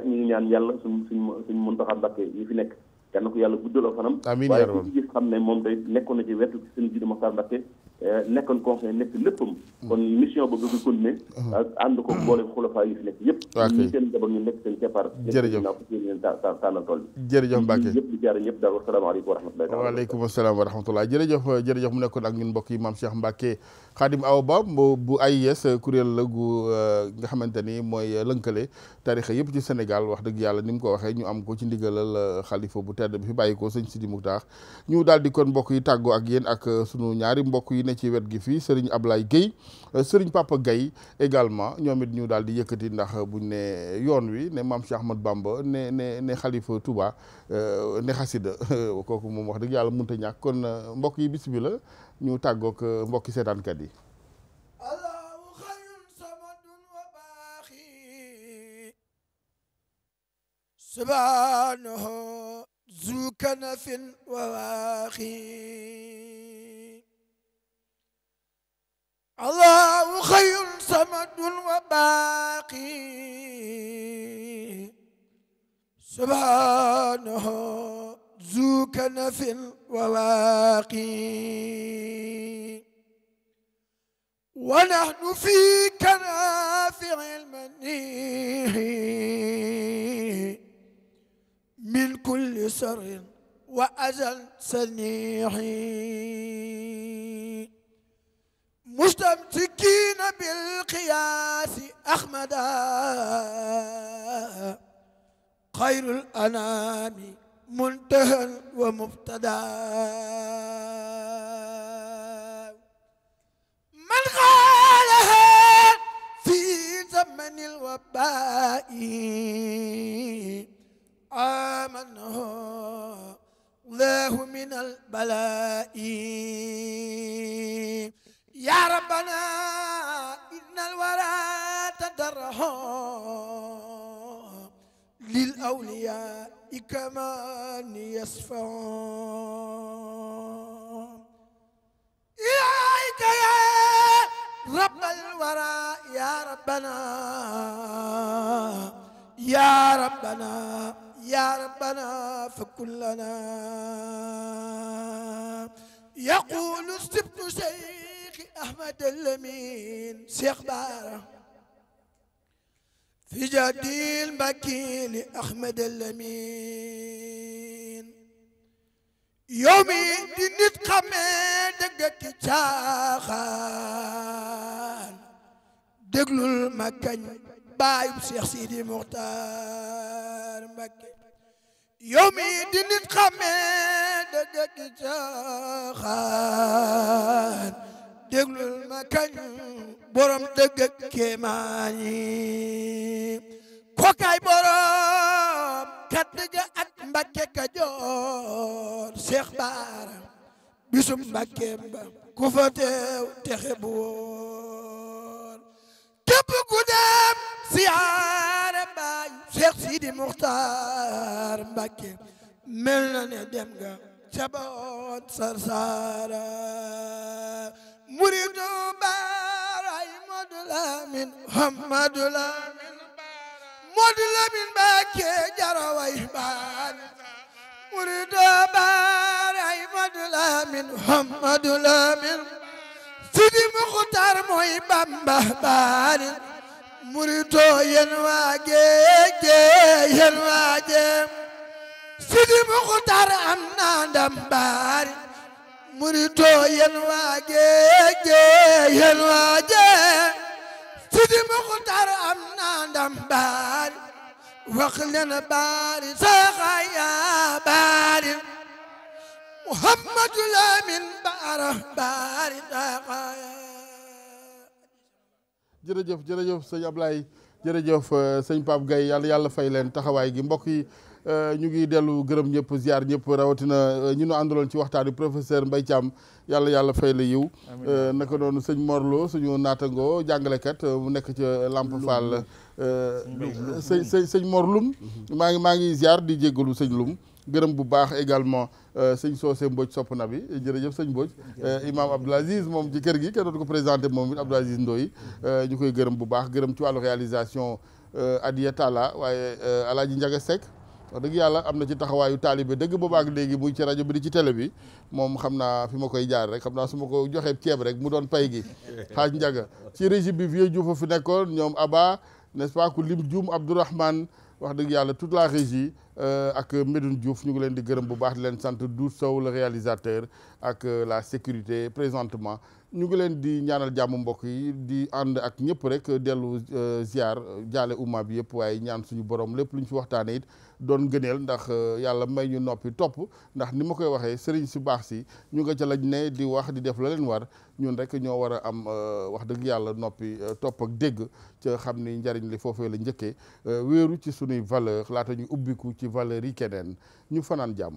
ngi ñaan yàlla suñ Muntaxa Mbacké yi fi nekk yal na ko yàlla guddaloo fanam waaye ku ci gis xam ne moom day nekkoon na ci wetu Sëriñ Sidi Mokhtar Mbacké nekkoon conseil nekk léppam kon mission boobu nga continuer ànd ko boole xulafaa yi fi nekk yëpp ñu seen njaboot ñu nekk seen keppaar jërëjëf naa ko leen tànnal tool bi jërëjëf Mbacké ñëpp di jaar ñëpp daal wasalaamaaleykum wa rahmatullahi waaleykum asalaam wa rahmatullah jërëjëf mu nekkoon ak ñun mbokk yi Mame Cheikh Mbacké Khadim Awa Ba bu AIS kuréel la gu nga xamante ni mooy lënkale tarixa yëpp ci Sénégal wax dëgg yàlla ni mu ko waxee ñu am ko ci ndigalal xalifa bu tedd bi fi bàyyi ko sëñ Sidi Muxtaar ñu daal di kon mbokk yi tàggoo ak yéen ak sunu ñaari mbokk yi ne ci wet gi fii Serigne Ablaye Guèye Serigne Papa Guèye également ñoom it ñu daal di yëkkati ndax buñ ne yoon wi ne maam Cheikh Ahmad Bamba ne xalifa Touba ne xasida kooku moom wax dëgg yàlla mënut a ñàkk kon mbokk yi bismillah ñu tàggoog mbokki seetaankat yi subhanahu zu kanafin wa waaxi allahu xayrun samadun wa baaqi subhanahu zu kanafin wa waaqi wa nahnu fi kanafi'il manihi min kulli sarrin wa azal sanihi mustamsikina bil qiyaasi ahmada xayrul anaami muntahan wa mubtada man qaalaha fi zamanil wabaa'i آمنه الله من البلاء يا ربنا إن الورى تدره للأولياء كمن يصفى إليك يا رب الورى يا ربنا يا ربنا يا ربنا فكن لنا يقول السبت شيخ أحمد اللمين شيخ بارة في جدي المكين أحمد اللمين يومي دي نتقمي دقك تاخان دقلو المكان بايب شيخ سيدي مختار مكي يومي دي نتقمي دقك تاخان دقلو المكان borom dëgg kéemaani kokaay borom kaddu ga ak Mbàkke Kajoor Cheikh Bara bisum Mbàkke ba ku fa teew texe bu wóor képp ku dem siyaare baay Cheikh Sidi Muxtaar Mbàkke mel na ne dem nga ca boot Sarsara muridu baray Modou Lamine Modou Lamine Mbàkke jaraway baan muridu baray Modou Lamine Modou Lamine Sidi Muxtaar mooy Bamba baan muridu yen waaje yen waaje Sidi Muxtaar am na ndam baan murito yen waaje Sidi Muxtaar am na ndam baari wax leen baari saxaya baari Muhammadu Lamin Bara baari saxaya jërëjëf sëñ Ablaye jërëjëf sëñ Pape Gueye yàlla fay leen taxawaay gi mbokk yi ñu ngi dellu gërëm ñëpp ziar ñëpp rawatina ñu nu àndaloon ci waxtaan wi professeur Mbaye Thiam yàlla fay la yiw naka noonu sëñ Morlo suñu naatangoo jàngalekat mu nekk ca Lamp Fall sëñ Mor Lum maa ngi ziar di jéggalu sëñ Lum gërëm bu baax également sëñ Socé Mbodj sopp na bi jërëjëf sëñ Mbodj imam Abdoul Aziz moom ci kër gi kenn dootu ko présenté moom it Abdoul Aziz Ndoye ñu koy gërëm bu baax gërëm ci wàllu réalisation Adiya Talla waaye Alaaji Njaga Seck wax dëgg yàlla am na ci taxawaayu taalibe dëgg boobaak léegi muy ci rajo bi di ci télé bi moom xam naa fi ma koy jaar rek xam naa su ma ko joxee ceeb rek mu doon pay gi xaaj njaga ci régie bi vieux Diouf fi nekkoon ñoom Aba n'est-ce pas ku lim Dioum Abdourahmane wax dëgg yàlla toute la régie ak Medoune Diouf ñu ngi leen di gërëm bu baax di leen sant Doudou Sow le réalisateur ak la sécurité présentement ñu ngi leen di ñaanal jàmm mbokk yi di ànd ak ñëpp rek dellu ziar jaale umma bi yëpp waaye ñaan suñu borom lépp lu ñu fi waxtaanee it doon gëneel ndax yàlla may ñu noppi topp ndax ni ma koy waxee sëriñ si baax si ñu nga ca lañ ne di wax di def la leen war ñun rek ñoo war a am wax dëgg yàlla noppi topp ak dégg ca xam ni njariñ li foofee la njëkkee wéeru ci suñuy valeur laata ñu ubbiku ci valeur yi keneen ñu fanaan jàmm